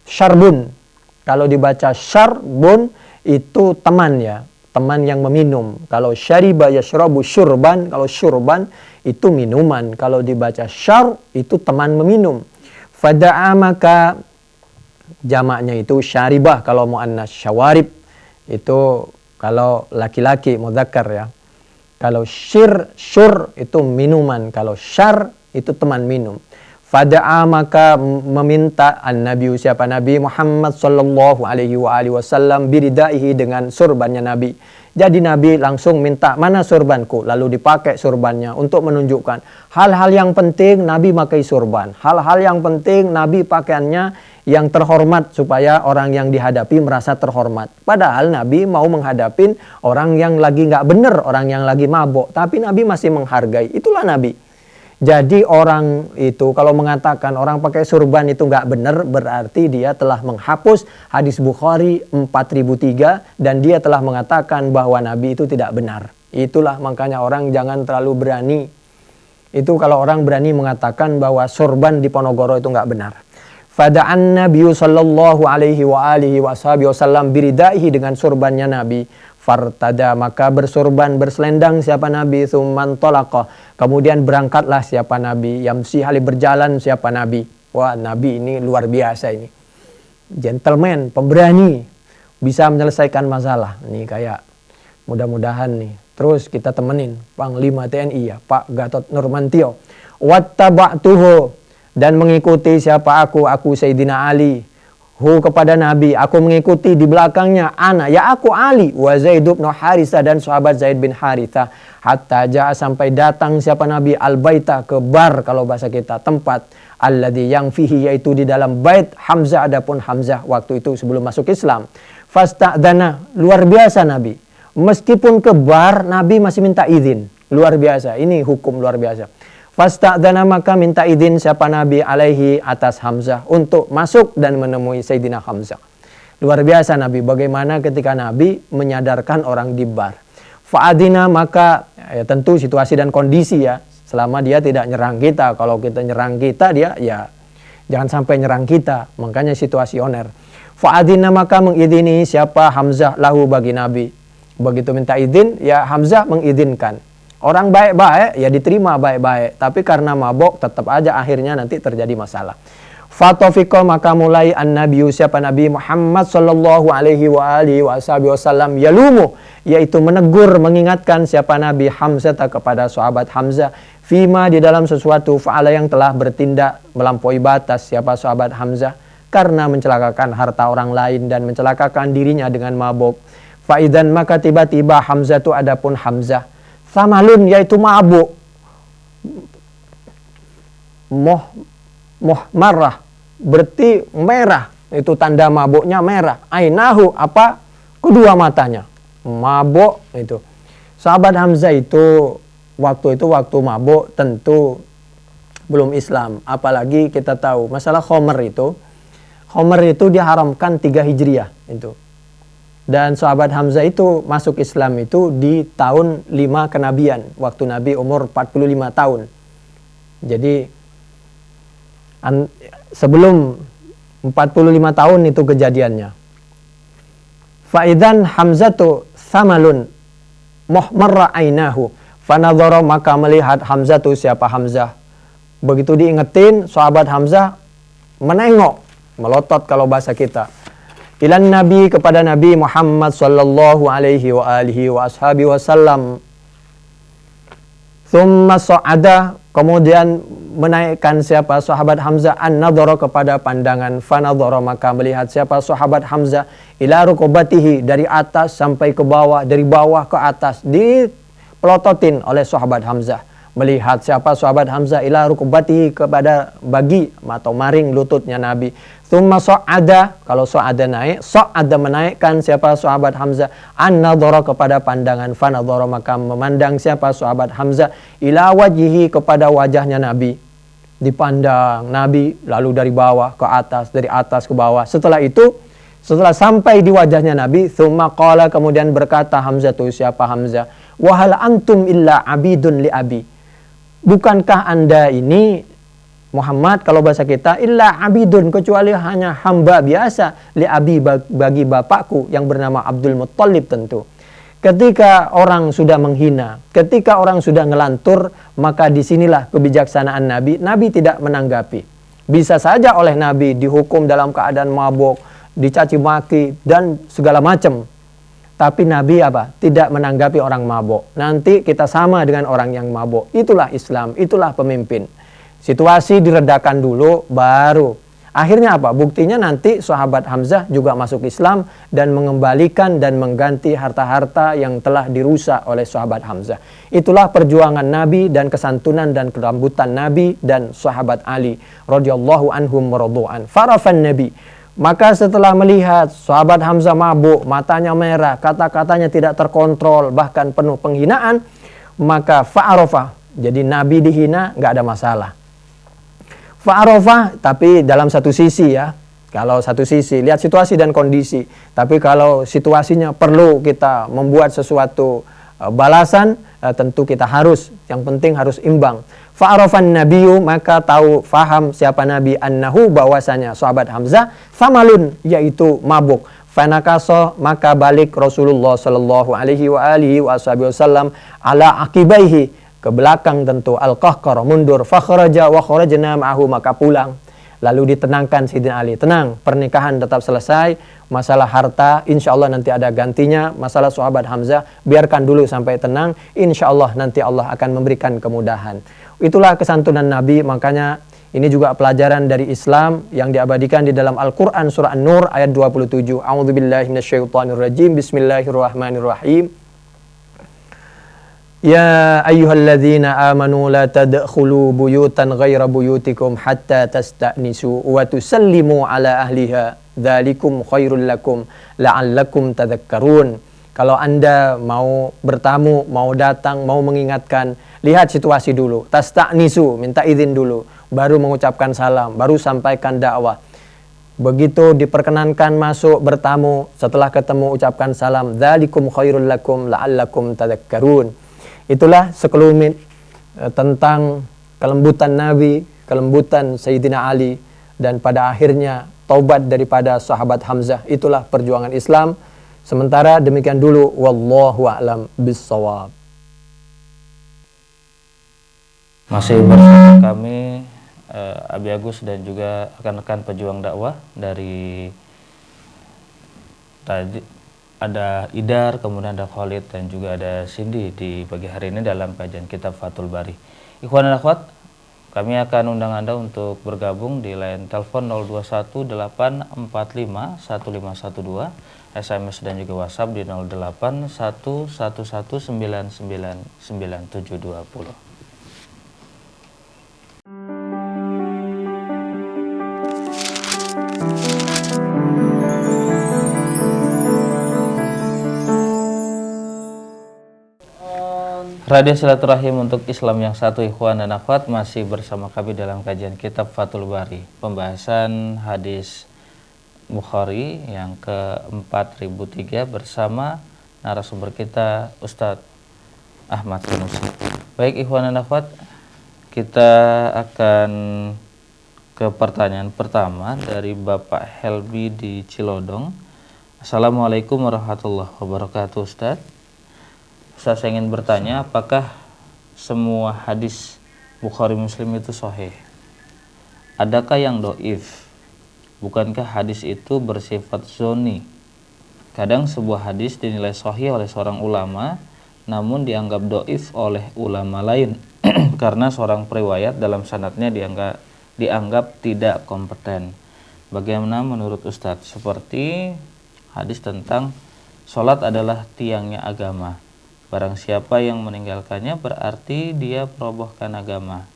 syarbun, kalau dibaca syarbun itu teman ya, teman yang meminum. Kalau syariba yashrabu syurban, kalau syurban itu minuman, kalau dibaca syar itu teman meminum. Fada'a, maka jamaknya itu syaribah kalau muannas, syawarib itu kalau laki-laki mudzakkar ya. Kalau syur itu minuman, kalau syar itu teman minum. Fada'a, maka meminta an-nabi, siapa Nabi Muhammad sallallahu alaihi wa alihi wasallam, biridaihi, dengan surbannya Nabi. Jadi Nabi langsung minta, mana surbanku? Lalu dipakai surbannya untuk menunjukkan hal-hal yang penting Nabi pakai surban. Hal-hal yang penting Nabi pakaiannya yang terhormat supaya orang yang dihadapi merasa terhormat. Padahal Nabi mau menghadapin orang yang lagi nggak bener, orang yang lagi mabok. Tapi Nabi masih menghargai. Itulah Nabi. Jadi orang itu kalau mengatakan orang pakai surban itu nggak benar, berarti dia telah menghapus hadis Bukhari 4003 dan dia telah mengatakan bahwa Nabi itu tidak benar. Itulah makanya orang jangan terlalu berani. Itu kalau orang berani mengatakan bahwa surban di Ponorogo itu nggak benar. Fada'an Nabi sallallahu alaihi wa alihi wasallam biridaihi, dengan surbannya Nabi. Fartada, maka bersurban berselendang siapa Nabi, tsumman talaqa, kemudian berangkatlah siapa Nabi, yamsi, halih berjalan siapa Nabi. Wah, Nabi ini luar biasa ini. Gentleman, pemberani, bisa menyelesaikan masalah. Nih kayak mudah-mudahan nih. Terus kita temenin Panglima TNI ya, Pak Gatot Nurmantio. Wattaba'tuhu, dan mengikuti siapa aku Sayyidina Ali. Hu, kepada Nabi, aku mengikuti di belakangnya, aku Ali, wa Zaid bin Haritha, dan sahabat Zaid bin Haritha, hatta ja'a, sampai datang siapa Nabi, al-baita, ke bar kalau bahasa kita, tempat, alladhi, yang fihi, yaitu di dalam bait Hamzah, adapun Hamzah waktu itu sebelum masuk Islam. Fasta'dana, luar biasa Nabi, meskipun ke bar Nabi masih minta izin, luar biasa, ini hukum luar biasa. Fasta'dana, maka minta izin siapa Nabi alaihi, atas Hamzah, untuk masuk dan menemui Sayyidina Hamzah. Luar biasa Nabi, bagaimana ketika Nabi menyadarkan orang di bar. Fa'adina, maka ya tentu situasi dan kondisi ya, selama dia tidak nyerang kita. Kalau kita nyerang kita, dia ya jangan sampai nyerang kita, makanya situasioner. Fa'adina, maka mengizini siapa Hamzah lahu, bagi Nabi. Begitu minta izin, ya Hamzah mengizinkan. Orang baik-baik ya diterima baik-baik, tapi karena mabok tetap aja akhirnya nanti terjadi masalah. Fatofiqo, maka mulai an-nabiyu siapa Nabi Muhammad sallallahu alaihi wa alihi wasallam yalumu, yaitu menegur, mengingatkan siapa Nabi Hamzah kepada sahabat Hamzah, fima, di dalam sesuatu, fa'ala, yang telah bertindak melampaui batas siapa sahabat Hamzah karena mencelakakan harta orang lain dan mencelakakan dirinya dengan mabok. Faidan, maka tiba-tiba Hamzah itu, adapun Hamzah samalun, yaitu mabuk, marah, berarti merah, itu tanda mabuknya merah. Ainahu, apa, kedua matanya mabuk. Itu sahabat Hamzah itu waktu mabuk tentu belum Islam, apalagi kita tahu masalah khomer itu diharamkan 3 Hijriah itu. Dan sahabat Hamzah itu masuk Islam itu di tahun 5 kenabian, waktu Nabi umur 45 tahun. Jadi sebelum 45 tahun itu kejadiannya. Faidan Hamzatu samalun muhmarra ainahu, fanadhara, maka melihat Hamzatu siapa Hamzah. Begitu diingetin, sahabat Hamzah menengok, melotot kalau bahasa kita. Ilan Nabi, kepada Nabi Muhammad sallallahu alaihi wa alihi wa ashabi wasallam. Thumma sa'ada, kemudian menaikkan siapa sahabat Hamzah, an-nadhara, kepada pandangan, fanadhara, maka melihat siapa sahabat Hamzah, ila rukubatihi, dari atas sampai ke bawah, dari bawah ke atas, dipelototin oleh sahabat Hamzah. Melihat siapa sahabat Hamzah, ila rukubatihi, kepada bagi atau maring lututnya Nabi. Tsumma sa'ada, kalau sa'ada naik, sa'ada menaikkan siapa sahabat Hamzah, an-nadhara, kepada pandangan, fanadhara, maka memandang siapa sahabat Hamzah, ila wajhihi, kepada wajahnya Nabi. Dipandang Nabi, lalu dari bawah ke atas, dari atas ke bawah. Setelah itu, setelah sampai di wajahnya Nabi, tsumma qala, kemudian berkata Hamzah tu, siapa Hamzah, wa hal antum illa abidun li abi, bukankah anda ini Muhammad, kalau bahasa kita, illa abidun, kecuali hanya hamba biasa, li abi, bagi bapakku yang bernama Abdul Muttalib. Tentu ketika orang sudah menghina, ketika orang sudah ngelantur, maka disinilah kebijaksanaan Nabi. Nabi tidak menanggapi. Bisa saja oleh Nabi dihukum dalam keadaan mabuk, dicaci maki dan segala macam, tapi Nabi apa? Tidak menanggapi orang mabuk. Nanti kita sama dengan orang yang mabuk. Itulah Islam, itulah pemimpin. Situasi diredakan dulu, baru. Akhirnya apa? Buktinya nanti sahabat Hamzah juga masuk Islam dan mengembalikan dan mengganti harta-harta yang telah dirusak oleh sahabat Hamzah. Itulah perjuangan Nabi dan kesantunan dan kelembutan Nabi dan sahabat Ali radhiyallahu anhum waradu'an. Farafan Nabi. Maka setelah melihat sahabat Hamzah mabuk, matanya merah, kata-katanya tidak terkontrol, bahkan penuh penghinaan, maka fa'arafa, Jadi Nabi dihina nggak ada masalah. Fa'arafah, tapi dalam satu sisi ya. Kalau satu sisi, lihat situasi dan kondisi. Tapi kalau situasinya perlu kita membuat sesuatu balasan, tentu kita harus, yang penting harus imbang. Fa'arafan nabiyyu, maka tahu, faham siapa Nabi, annahu, bahwasanya sahabat Hamzah, famalun, yaitu mabuk. Fanakaso, maka balik Rasulullah sallallahu alaihi wa alihi wasallam ala akibaihi, ke belakang tentu, al-qahqar, mundur, fakhraja wa kharajna ma'ahu, maka pulang. Lalu ditenangkan Sayyidina Ali, tenang, pernikahan tetap selesai, masalah harta insya Allah nanti ada gantinya, masalah sahabat Hamzah biarkan dulu sampai tenang, insya Allah nanti Allah akan memberikan kemudahan. Itulah kesantunan Nabi, makanya ini juga pelajaran dari Islam yang diabadikan di dalam Al-Quran surah An-Nur ayat 27. A'udzubillahi minasyaitonirrajim, bismillahirrahmanirrahim. Ya ayyuhalladzina amanu la tadkhulu buyutan ghaira buyutikum hatta tasta'nisu wa tusallimu ala ahliha dzalikum khairul lakum la'allakum tadhakkarun. Kalau Anda mau bertamu, mau datang, mau mengingatkan, lihat situasi dulu. Tasta'nisu, minta izin dulu, baru mengucapkan salam, baru sampaikan dakwah. Begitu diperkenankan masuk bertamu, setelah ketemu ucapkan salam, dzalikum khairul lakum la'allakum tadhakkarun. Itulah sekelumit tentang kelembutan Nabi, kelembutan Sayyidina Ali, dan pada akhirnya taubat daripada sahabat Hamzah. Itulah perjuangan Islam. Sementara demikian dulu, wallahu a'lam bissawab. Masih bersama kami Abi Agus dan juga rekan-rekan pejuang dakwah dari tadi. Ada Idar, kemudian ada Khalid, dan juga ada Cindy di pagi hari ini dalam kajian kitab Fathul Bari. Ikhwan dan akhwat, kami akan undang Anda untuk bergabung di line telepon 0218451512, SMS dan juga WhatsApp di 081119999720. Radio Silaturahim untuk Islam yang satu, ikhwan dan akhwat, masih bersama kami dalam kajian kitab Fathul Bari, pembahasan hadis Bukhari yang ke-4003 bersama narasumber kita Ustadz Ahmad Sanusi. Baik ikhwan dan akhwat, kita akan ke pertanyaan pertama dari Bapak Helbi di Cilodong. Assalamualaikum warahmatullahi wabarakatuh Ustadz. Saya ingin bertanya, apakah semua hadis Bukhari Muslim itu sahih? Adakah yang do'if? Bukankah hadis itu bersifat zoni? Kadang sebuah hadis dinilai sahih oleh seorang ulama, namun dianggap do'if oleh ulama lain karena seorang periwayat dalam sanadnya dianggap tidak kompeten. Bagaimana menurut Ustadz? Seperti hadis tentang sholat adalah tiangnya agama. Barang siapa yang meninggalkannya berarti dia merobohkan agama.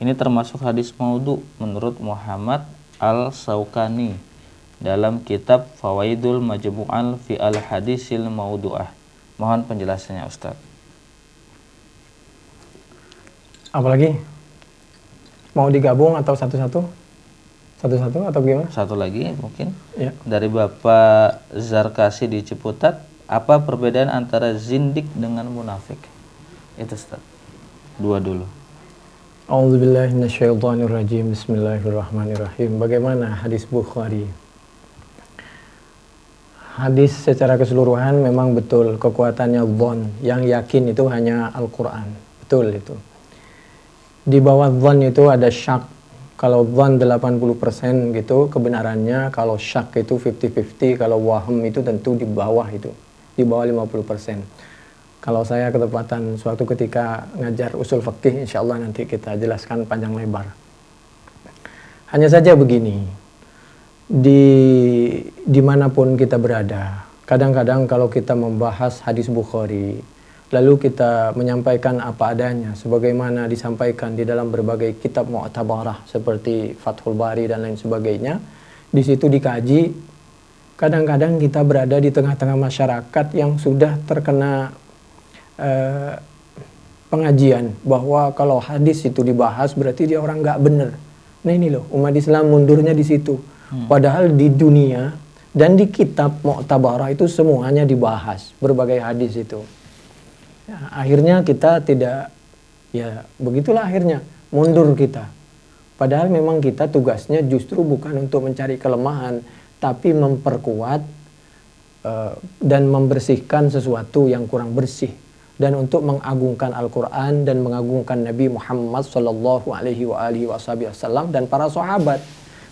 Ini termasuk hadis maudhu menurut Muhammad Al-Sawkani dalam kitab Fawaidul Majmu'al fi al-Hadisil Maudhu'ah. Mohon penjelasannya Ustaz. Apalagi? Mau digabung atau satu-satu? Satu-satu atau gimana? Satu lagi mungkin. Ya. Dari Bapak Zarkasi di Ciputat. Apa perbedaan antara zindik dengan munafik? Itu Ustaz. Dua dulu. A'udzubillahi minasyaitonirrajim. Bismillahirrahmanirrahim. Bagaimana hadis Bukhari? Hadis secara keseluruhan memang betul kekuatannya dhon. Yang yakin itu hanya Al-Quran. Betul itu. Di bawah dhon itu ada syak. Kalau dhon 80% gitu kebenarannya, kalau syak itu 50-50, kalau wahm itu tentu di bawah itu. Di bawah 50%. Kalau saya ketepatan suatu ketika ngajar usul fikih, insya Allah nanti kita jelaskan panjang lebar. Hanya saja begini, dimanapun kita berada, kadang-kadang kalau kita membahas hadis Bukhari, lalu kita menyampaikan apa adanya, sebagaimana disampaikan di dalam berbagai kitab mu'tabarah seperti Fathul Bari dan lain sebagainya, di situ dikaji. Kadang-kadang kita berada di tengah-tengah masyarakat yang sudah terkena pengajian bahwa kalau hadis itu dibahas berarti dia orang nggak bener. Nah ini loh, umat Islam mundurnya di situ. Padahal di dunia dan di kitab Mu'tabarah itu semuanya dibahas, berbagai hadis itu. Ya, akhirnya kita tidak, ya begitulah akhirnya, mundur kita. Padahal memang kita tugasnya justru bukan untuk mencari kelemahan, tapi memperkuat dan membersihkan sesuatu yang kurang bersih. Dan untuk mengagungkan Al-Quran dan mengagungkan Nabi Muhammad Sallallahu Alaihi Wasallam dan para sahabat.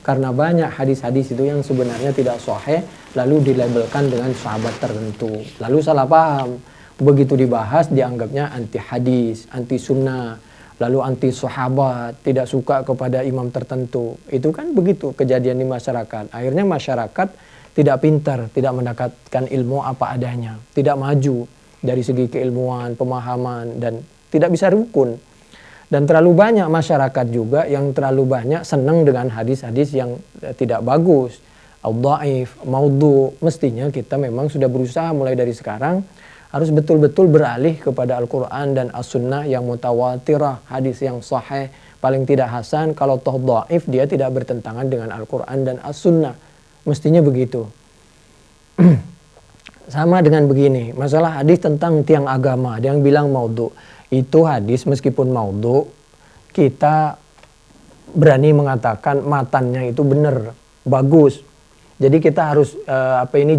Karena banyak hadis-hadis itu yang sebenarnya tidak sahih, lalu dilabelkan dengan sahabat tertentu. Lalu salah paham. Begitu dibahas dianggapnya anti hadis, anti sunnah, lalu anti sahabat, tidak suka kepada imam tertentu. Itu kan begitu kejadian di masyarakat. Akhirnya masyarakat tidak pintar, tidak mendapatkan ilmu apa adanya, tidak maju dari segi keilmuan, pemahaman, dan tidak bisa rukun. Dan terlalu banyak masyarakat juga yang terlalu banyak senang dengan hadis-hadis yang tidak bagus, al-dhaif, maudhu. Mestinya kita memang sudah berusaha mulai dari sekarang harus betul-betul beralih kepada Al-Quran dan As-Sunnah yang mutawatirah, hadis yang sahih, paling tidak hasan. Kalau toh dhaif, dia tidak bertentangan dengan Al-Quran dan As-Sunnah. Mestinya begitu. Sama dengan begini, masalah hadis tentang tiang agama, ada yang bilang maudhu. Itu hadis meskipun maudhu, kita berani mengatakan matannya itu benar, bagus. Jadi kita harus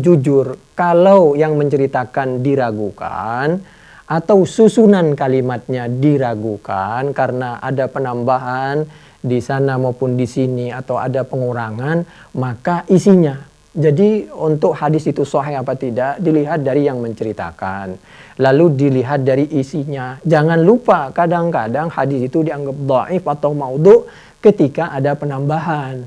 jujur. Kalau yang menceritakan diragukan atau susunan kalimatnya diragukan karena ada penambahan di sana maupun di sini atau ada pengurangan, maka isinya. Jadi untuk hadis itu sahih apa tidak dilihat dari yang menceritakan. Lalu dilihat dari isinya. Jangan lupa kadang-kadang hadis itu dianggap dhaif atau maudhu ketika ada penambahan.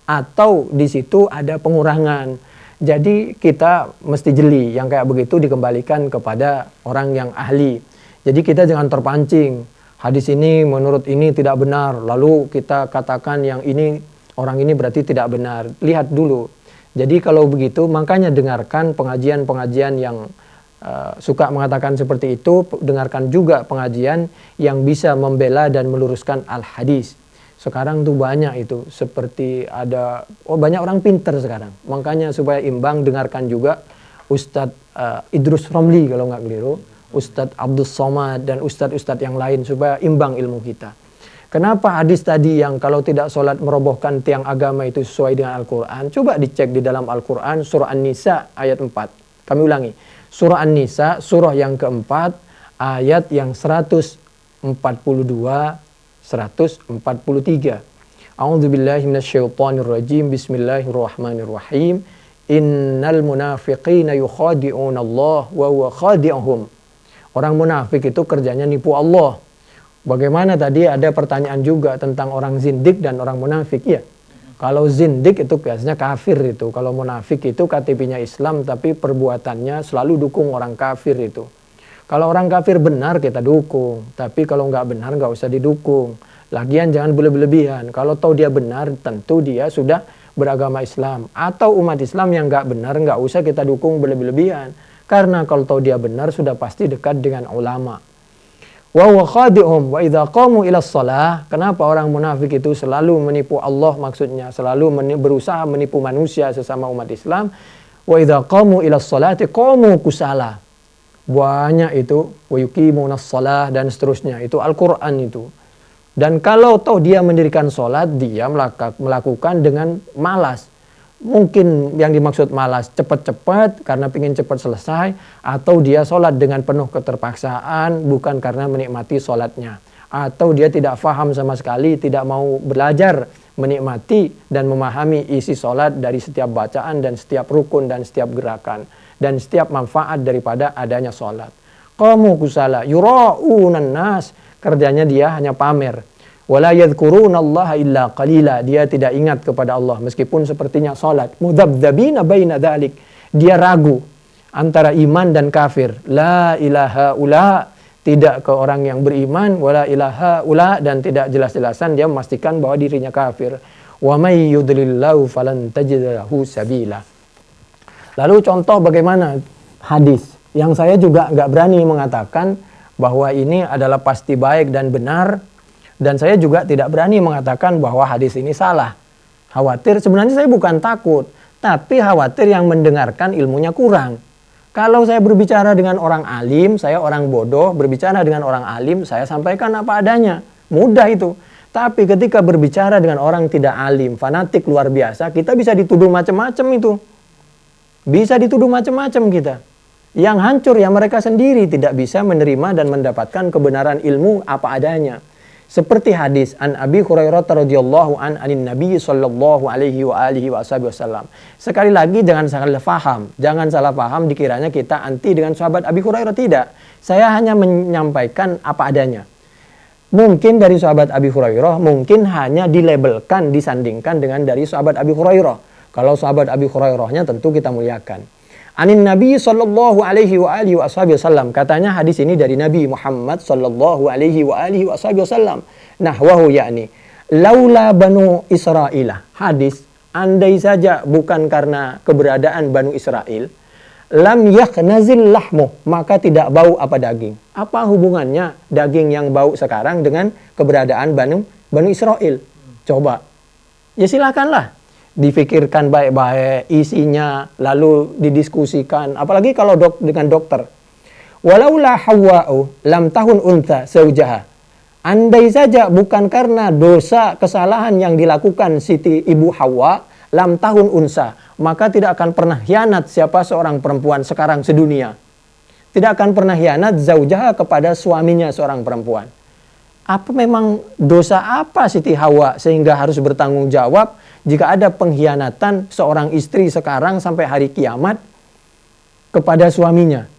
Atau di situ ada pengurangan. Jadi kita mesti jeli. Yang kayak begitu dikembalikan kepada orang yang ahli. Jadi kita jangan terpancing. Hadis ini menurut ini tidak benar. Lalu kita katakan yang ini, orang ini berarti tidak benar. Lihat dulu. Jadi kalau begitu, makanya dengarkan pengajian-pengajian yang suka mengatakan seperti itu. Dengarkan juga pengajian yang bisa membela dan meluruskan al-hadis. Sekarang tuh banyak itu. Seperti ada, banyak orang pinter sekarang. Makanya supaya imbang, dengarkan juga Ustadz Idrus Romli kalau nggak keliru. Ustadz Abdus Somad dan Ustadz-Ustadz yang lain. Supaya imbang ilmu kita. Kenapa hadis tadi yang kalau tidak sholat merobohkan tiang agama itu sesuai dengan Al-Quran? Coba dicek di dalam Al-Quran surah An-Nisa ayat 4. Kami ulangi. Surah An-Nisa surah yang keempat ayat yang 142, 143. A'udzubillahi minasyaitonirrajim. Bismillahirrahmanirrahim. Innal munafiqina yukhadi'una Allah wa huwa khadi'uhum. Orang munafik itu kerjanya nipu Allah. Bagaimana tadi ada pertanyaan juga tentang orang zindik dan orang munafik. Ya, kalau zindik itu biasanya kafir itu. Kalau munafik itu KTP-nya Islam tapi perbuatannya selalu dukung orang kafir itu. Kalau orang kafir benar kita dukung. Tapi kalau nggak benar nggak usah didukung. Lagian jangan berlebihan. Kalau tahu dia benar tentu dia sudah beragama Islam. Atau umat Islam yang nggak benar nggak usah kita dukung berlebihan. Karena kalau tahu dia benar sudah pasti dekat dengan ulama. Wa huwa khadi'uhum wa idza qamu ila shalah. Kenapa orang munafik itu selalu menipu Allah, maksudnya selalu berusaha menipu manusia sesama umat Islam. Wa idza qamu ila shalati qamu kusala. Banyak itu wa yuqimunas shalah dan seterusnya. Itu Al-Qur'an itu. Dan kalau toh dia mendirikan salat, dia melakukan dengan malas. Mungkin yang dimaksud malas cepat-cepat karena ingin cepat selesai, atau dia sholat dengan penuh keterpaksaan bukan karena menikmati sholatnya, atau dia tidak faham sama sekali, tidak mau belajar menikmati dan memahami isi sholat dari setiap bacaan dan setiap rukun dan setiap gerakan dan setiap manfaat daripada adanya sholat. Qamu kusala yura'unan nas, kerjanya dia hanya pamer. Wala yadhkurunallaha illa qalila, dia tidak ingat kepada Allah meskipun sepertinya salat. Mudzabdzabina baina dzalik, dia ragu antara iman dan kafir. La ilaha ula, tidak ke orang yang beriman, wala ilaha ula, dan tidak jelas-jelasan dia memastikan bahwa dirinya kafir. Wa may yudlillahu falan tajid lahu sabila. Lalu contoh bagaimana hadis yang saya juga nggak berani mengatakan bahwa ini adalah pasti baik dan benar, dan saya juga tidak berani mengatakan bahwa hadis ini salah. Khawatir, sebenarnya saya bukan takut, tapi khawatir yang mendengarkan ilmunya kurang. Kalau saya berbicara dengan orang alim, saya orang bodoh, berbicara dengan orang alim, saya sampaikan apa adanya. Mudah itu. Tapi ketika berbicara dengan orang tidak alim, fanatik luar biasa, kita bisa dituduh macam-macam itu. Bisa dituduh macam-macam kita. Yang hancur ya mereka sendiri tidak bisa menerima dan mendapatkan kebenaran ilmu apa adanya. Seperti hadis an Abi Hurairah radhiyallahu anin Nabi sallallahu alaihi wa alihi wasallam. Sekali lagi jangan salah paham. Jangan salah paham dikiranya kita anti dengan sahabat Abi Hurairah, tidak. Saya hanya menyampaikan apa adanya. Mungkin dari sahabat Abi Hurairah mungkin hanya dilabelkan, disandingkan dengan dari sahabat Abi Hurairah. Kalau sahabat Abi Hurairahnya tentu kita muliakan. Anin Nabi sallallahu alaihi wa alihi wasallam, katanya hadis ini dari Nabi Muhammad sallallahu alaihi wa alihi wasallam. Nahwahu yakni laula banu Israil. Hadis, andai saja bukan karena keberadaan Banu Israel, lam yaknazil lahmu, maka tidak bau apa daging. Apa hubungannya daging yang bau sekarang dengan keberadaan Banu Israel? Coba. Ya silakanlah difikirkan baik-baik isinya, lalu didiskusikan. Apalagi kalau dengan dokter. Walaula Hawwa'u lam tahun untha zaujaha. Andai saja bukan karena dosa kesalahan yang dilakukan Siti Ibu Hawa, lam tahun unsa, maka tidak akan pernah hianat siapa seorang perempuan sekarang sedunia. Tidak akan pernah hianat zaujaha kepada suaminya seorang perempuan. Apa memang dosa apa Siti Hawa sehingga harus bertanggung jawab jika ada pengkhianatan seorang istri sekarang sampai hari kiamat kepada suaminya?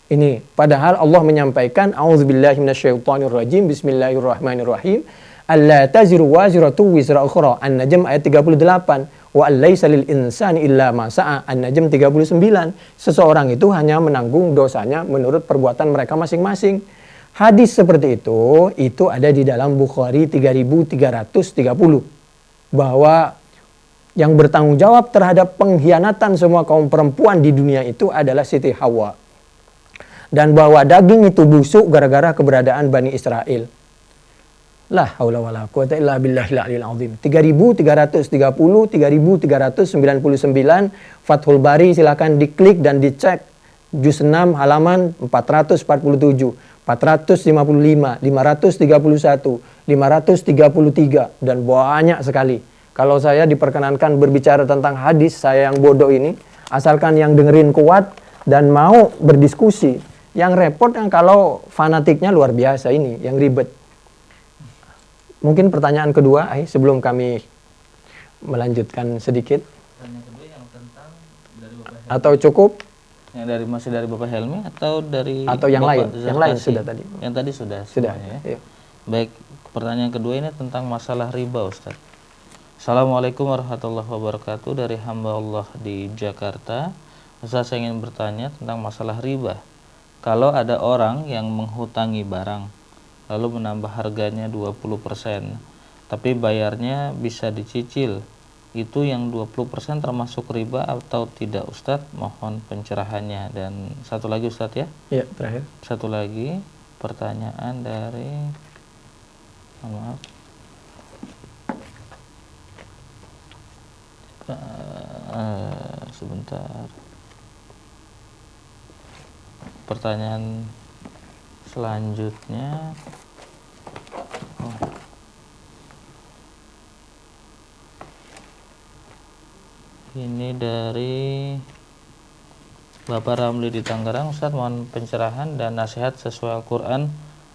Ini padahal Allah menyampaikan a'udzubillahi minasyaitonirrajim, bismillahirrahmanirrahim, alla taziru waziratu wizra ukhra, An-Najm ayat 38, wa allaisa lil insani illa ma sa'a, An-Najm 39. Seseorang itu hanya menanggung dosanya menurut perbuatan mereka masing-masing. Hadis seperti itu ada di dalam Bukhari 3330, bahwa yang bertanggung jawab terhadap pengkhianatan semua kaum perempuan di dunia itu adalah Siti Hawa. Dan bahwa daging itu busuk gara-gara keberadaan Bani Israel. La haula wala quwata illa billahil aliyil azim. 3330, 3399 Fathul Bari, silakan diklik dan dicek. Juz 6 halaman 447. 455, 531, 533, dan banyak sekali. Kalau saya diperkenankan berbicara tentang hadis, saya yang bodoh ini, asalkan yang dengerin kuat dan mau berdiskusi. Yang repot yang kalau fanatiknya luar biasa ini, yang ribet. Mungkin pertanyaan kedua, sebelum kami melanjutkan sedikit. Pertanyaan kedua yang tentang dari Bapak Helmi. Atau cukup? Yang masih dari Bapak Helmi atau dari yang Bapak lain? Yang lain sudah tadi. Yang tadi sudah Ya. Iya. Baik, pertanyaan kedua ini tentang masalah riba, Ustaz. Assalamualaikum warahmatullahi wabarakatuh, dari hamba Allah di Jakarta. Ustaz, saya ingin bertanya tentang masalah riba. Kalau ada orang yang menghutangi barang lalu menambah harganya 20%, tapi bayarnya bisa dicicil, itu yang 20% termasuk riba atau tidak, Ustadz? Mohon pencerahannya. Dan satu lagi, Ustadz, ya? Iya, terakhir. Satu lagi pertanyaan dari, maaf, sebentar. Pertanyaan selanjutnya, ini dari Bapak Ramli di Tangerang. Ustaz, mohon pencerahan dan nasihat sesuai Al-Quran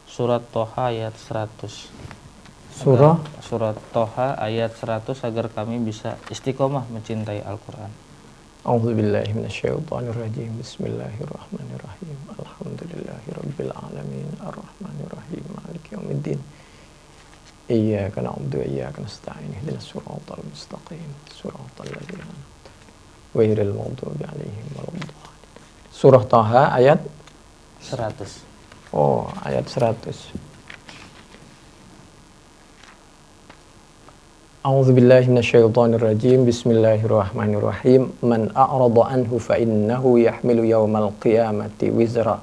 surat Toha ayat 100. Surat Toha ayat 100 agar kami bisa istiqomah mencintai Al-Quran. A'udzubillahi minasyaitonirrajim. Bismillahirrahmanirrahim. Alhamdulillahirabbil alamin arrahmanirrahim maliki yaumiddin. Iyyaka na'budu wa iyyaka nasta'in. Ihdinas siratal mustaqim. Siratal ladzina ghairil maghdubi 'alaihim waladdallin. Surah Taha ayat 100. Oh, ayat 100. A'udzubillahi minasyaitonirrajim. Bismillahirrahmanirrahim. Man a'rada anhu fa innahu yahmilu yawmal qiyamati wizra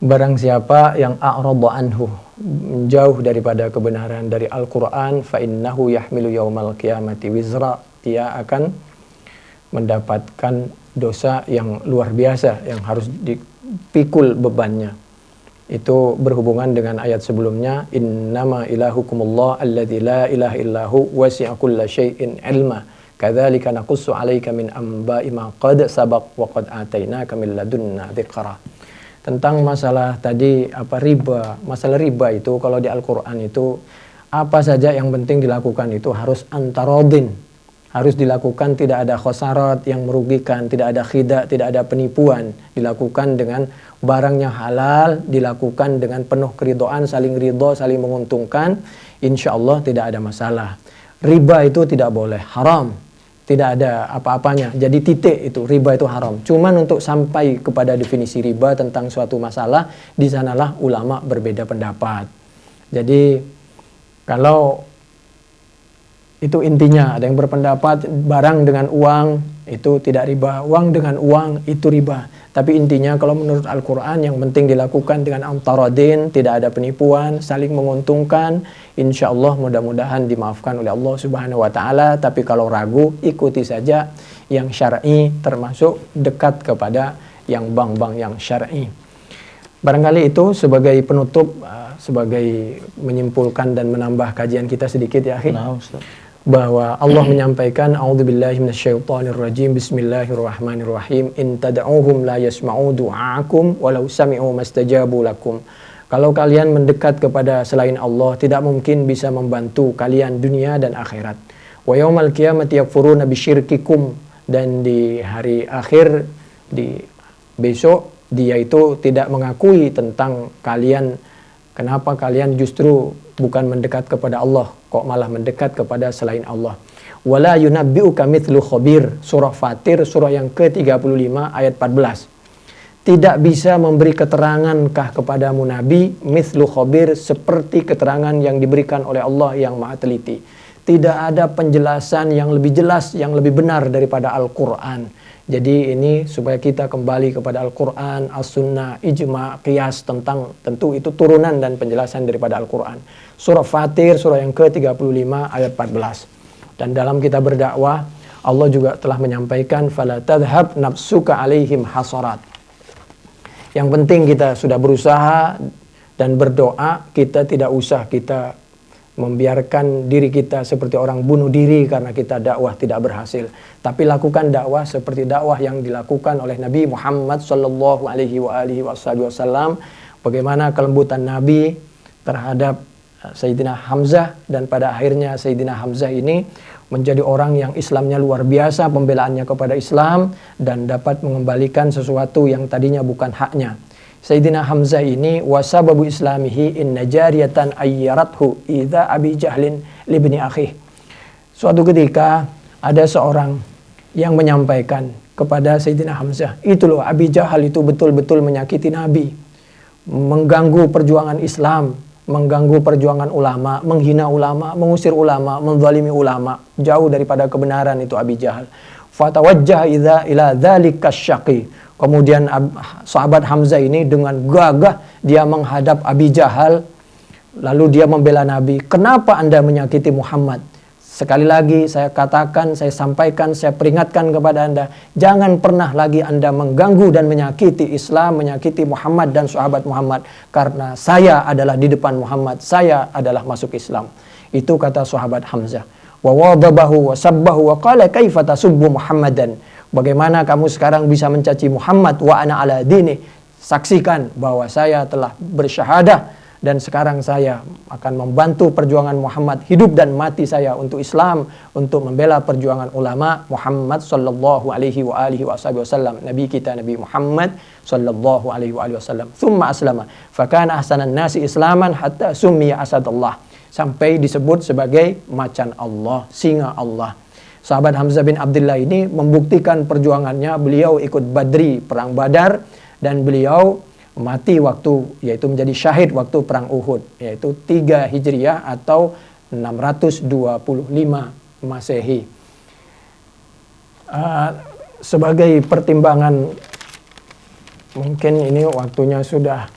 Barang siapa yang a'rada anhu, jauh daripada kebenaran dari Al-Quran, fa innahu yahmilu yaumal qiyamati wizra, dia akan mendapatkan dosa yang luar biasa yang harus dipikul bebannya. Itu berhubungan dengan ayat sebelumnya, innama ilahukumullah alladzi la ilaha illahu wasi'a kulla syai'in ilma kadzalika naqussu 'alaika min amba'i ma qad sabaq wa qad atainaka min ladunna dzikra. Tentang masalah tadi riba. Masalah riba itu kalau di Al-Qur'an itu apa saja yang penting dilakukan itu harus antarodin. Harus dilakukan, tidak ada khosarat yang merugikan, tidak ada khidah, tidak ada penipuan. Dilakukan dengan barang yang halal, dilakukan dengan penuh keridhaan, saling ridho, saling menguntungkan. Insya Allah tidak ada masalah. Riba itu tidak boleh, haram. Tidak ada apa-apanya. Jadi titik itu, riba itu haram. Cuman untuk sampai kepada definisi riba tentang suatu masalah, di sanalah ulama berbeda pendapat. Jadi kalau itu intinya, ada yang berpendapat barang dengan uang itu tidak riba, uang dengan uang itu riba. Tapi intinya kalau menurut Al-Quran yang penting dilakukan dengan antaradin, tidak ada penipuan, saling menguntungkan. Insya Allah mudah-mudahan dimaafkan oleh Allah Subhanahu Wa Taala. Tapi kalau ragu, ikuti saja yang syar'i, termasuk dekat kepada yang bank-bank yang syar'i. Barangkali itu sebagai penutup, sebagai menyimpulkan dan menambah kajian kita sedikit ya, akhi. Nah, Ustaz. Bahwa Allah menyampaikan a'udzubillahi minasyaitonirrajim bismillahirrahmanirrahim in tad'uhum la yasma'u du'aakum walau sami'u mastajabu lakum. Kalau kalian mendekat kepada selain Allah, tidak mungkin bisa membantu kalian dunia dan akhirat. Wa yaumal qiyamati yakfuruna bisyirkikum, dan di hari akhir, di besok, dia itu tidak mengakui tentang kalian. Kenapa kalian justru bukan mendekat kepada Allah, kok malah mendekat kepada selain Allah. Wala yunabbi'uka mithlu khabir, surah Fatir, surah yang ke-35 ayat 14. Tidak bisa memberi keterangankah kepadamu Nabi mithlu khabir, seperti keterangan yang diberikan oleh Allah yang maha teliti. Tidak ada penjelasan yang lebih jelas, yang lebih benar daripada Al-Quran. Jadi ini supaya kita kembali kepada Al-Quran, As-Sunnah, Ijma', Qiyas, tentu itu turunan dan penjelasan daripada Al-Quran. Surah Fatir, surah yang ke-35 ayat 14. Dan dalam kita berdakwah, Allah juga telah menyampaikan, فَلَا تَذْهَبْ نَفْسُكَ عَلَيْهِمْ حَصَرَاتٍ. Yang penting kita sudah berusaha dan berdoa, kita tidak usah kita membiarkan diri kita seperti orang bunuh diri karena kita dakwah tidak berhasil. Tapi lakukan dakwah seperti dakwah yang dilakukan oleh Nabi Muhammad sallallahu alaihi wasallam. Bagaimana kelembutan Nabi terhadap Sayyidina Hamzah, dan pada akhirnya Sayyidina Hamzah ini menjadi orang yang Islamnya luar biasa, pembelaannya kepada Islam, dan dapat mengembalikan sesuatu yang tadinya bukan haknya. Sayyidina Hamzah ini wasababu islamihi inna jariyatan ayyarathu idza abi jahlin libni akhih. Suatu ketika ada seorang yang menyampaikan kepada Sayyidina Hamzah, itu loh Abi Jahal itu betul-betul menyakiti Nabi, mengganggu perjuangan Islam, mengganggu perjuangan ulama, menghina ulama, mengusir ulama, menzalimi ulama, jauh daripada kebenaran itu Abi Jahal. Fatawajjah ila dzalika syaqi. Kemudian sahabat Hamzah ini dengan gagah dia menghadap Abi Jahal, lalu dia membela Nabi. Kenapa Anda menyakiti Muhammad? Sekali lagi saya katakan, saya sampaikan, saya peringatkan kepada Anda, jangan pernah lagi Anda mengganggu dan menyakiti Islam, menyakiti Muhammad dan sahabat Muhammad, karena saya adalah di depan Muhammad, saya adalah masuk Islam. Itu kata sahabat Hamzah. Wa wadabahu wa sabbahu wa qala kaifa tasubbu Muhammadan. Bagaimana kamu sekarang bisa mencaci Muhammad wa ana ala dini? Saksikan bahwa saya telah bersyahadah dan sekarang saya akan membantu perjuangan Muhammad, hidup dan mati saya untuk Islam, untuk membela perjuangan ulama Muhammad sallallahu alaihi wa alihi wasallam, Nabi kita Nabi Muhammad sallallahu alaihi wa alihi wasallam. Tsumma aslama fa kana ahsanan nasi islaman hatta summiya asadullah, sampai disebut sebagai macan Allah, singa Allah. Sahabat Hamzah bin Abdullah ini membuktikan perjuangannya. Beliau ikut Badri, perang Badar, dan beliau mati waktu, yaitu menjadi syahid waktu perang Uhud, yaitu 3 Hijriah atau 625 Masehi. Sebagai pertimbangan, mungkin ini waktunya sudah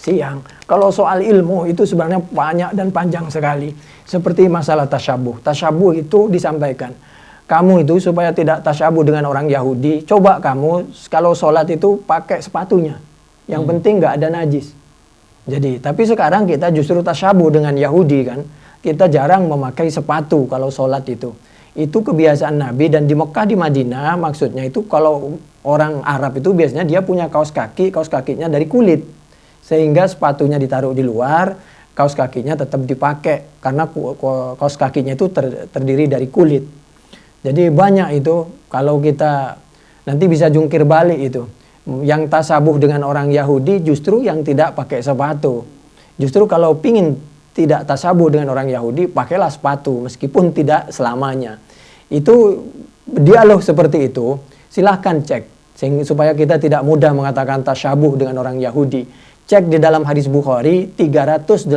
siang. Kalau soal ilmu itu sebenarnya banyak dan panjang sekali. Seperti masalah tasyabuh. Tasyabuh itu disampaikan. Kamu itu supaya tidak tasyabuh dengan orang Yahudi, coba kamu kalau sholat itu pakai sepatunya. Yang penting nggak ada najis. Jadi, tapi sekarang kita justru tasyabuh dengan Yahudi kan. Kita jarang memakai sepatu kalau sholat itu. Itu kebiasaan Nabi, dan di Mekah, di Madinah maksudnya itu kalau orang Arab itu biasanya dia punya kaos kakinya dari kulit. Sehingga sepatunya ditaruh di luar, kaos kakinya tetap dipakai. Karena kaos kakinya itu terdiri dari kulit. Jadi banyak itu, kalau kita nanti bisa jungkir balik itu. Yang tasabuh dengan orang Yahudi justru yang tidak pakai sepatu. Justru kalau pingin tidak tasabuh dengan orang Yahudi, pakailah sepatu meskipun tidak selamanya. Itu dialog seperti itu, silahkan cek. Supaya kita tidak mudah mengatakan tasyabuh dengan orang Yahudi. Cek di dalam hadis Bukhari 386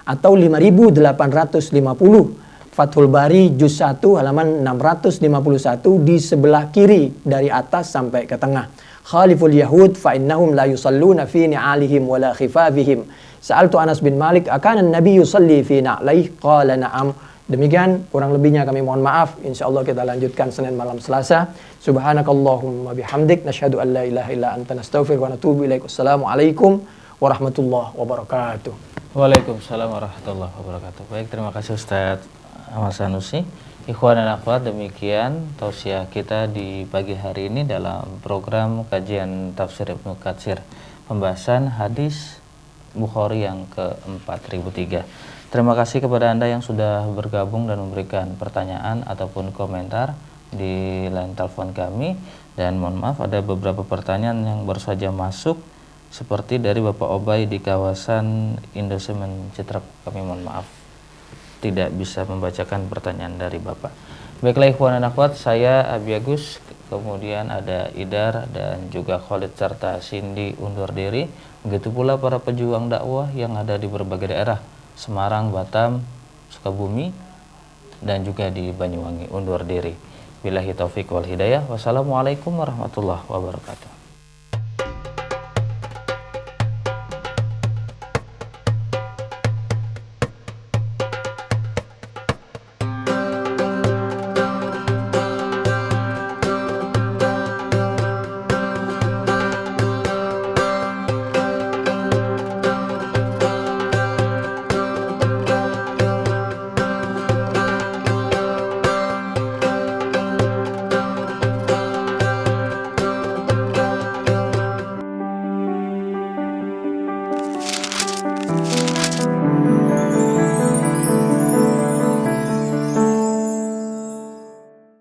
atau 5850. Fathul Bari juz 1 halaman 651 di sebelah kiri dari atas sampai ke tengah. Khaliful Yahud fa innahum la yusalluna fi ni'alihim wala khifafihim. Sa'altu Anas bin Malik akan Nabi yusalli fi na'laih qala na'am. Demikian kurang lebihnya kami mohon maaf. Insyaallah kita lanjutkan Senin malam Selasa. Subhanakallahumma bihamdik nasyhadu an la ilaha illa anta nastaghfiruka wa natubu ilaik. Wassalamualaikum warahmatullahi wabarakatuh. Waalaikumsalam warahmatullahi wabarakatuh. Baik, terima kasih Ustaz Ahmad Sanusi. Ikhwan dan akhwat, demikian tausiah kita di pagi hari ini dalam program kajian tafsir Ibnu Katsir, pembahasan hadis Bukhari yang ke-4003. Terima kasih kepada Anda yang sudah bergabung dan memberikan pertanyaan ataupun komentar di line telepon kami. Dan mohon maaf, ada beberapa pertanyaan yang baru saja masuk, seperti dari Bapak Obay di kawasan Indosemen Citra. Kami mohon maaf tidak bisa membacakan pertanyaan dari Bapak. Baiklah ikhwan dan akhwat, saya Abi Agus, kemudian ada Idar dan juga Khalid serta Cindy undur diri. Begitu pula para pejuang dakwah yang ada di berbagai daerah, Semarang, Batam, Sukabumi, dan juga di Banyuwangi undur diri. Billahi taufik wal hidayah. Wassalamualaikum warahmatullahi wabarakatuh.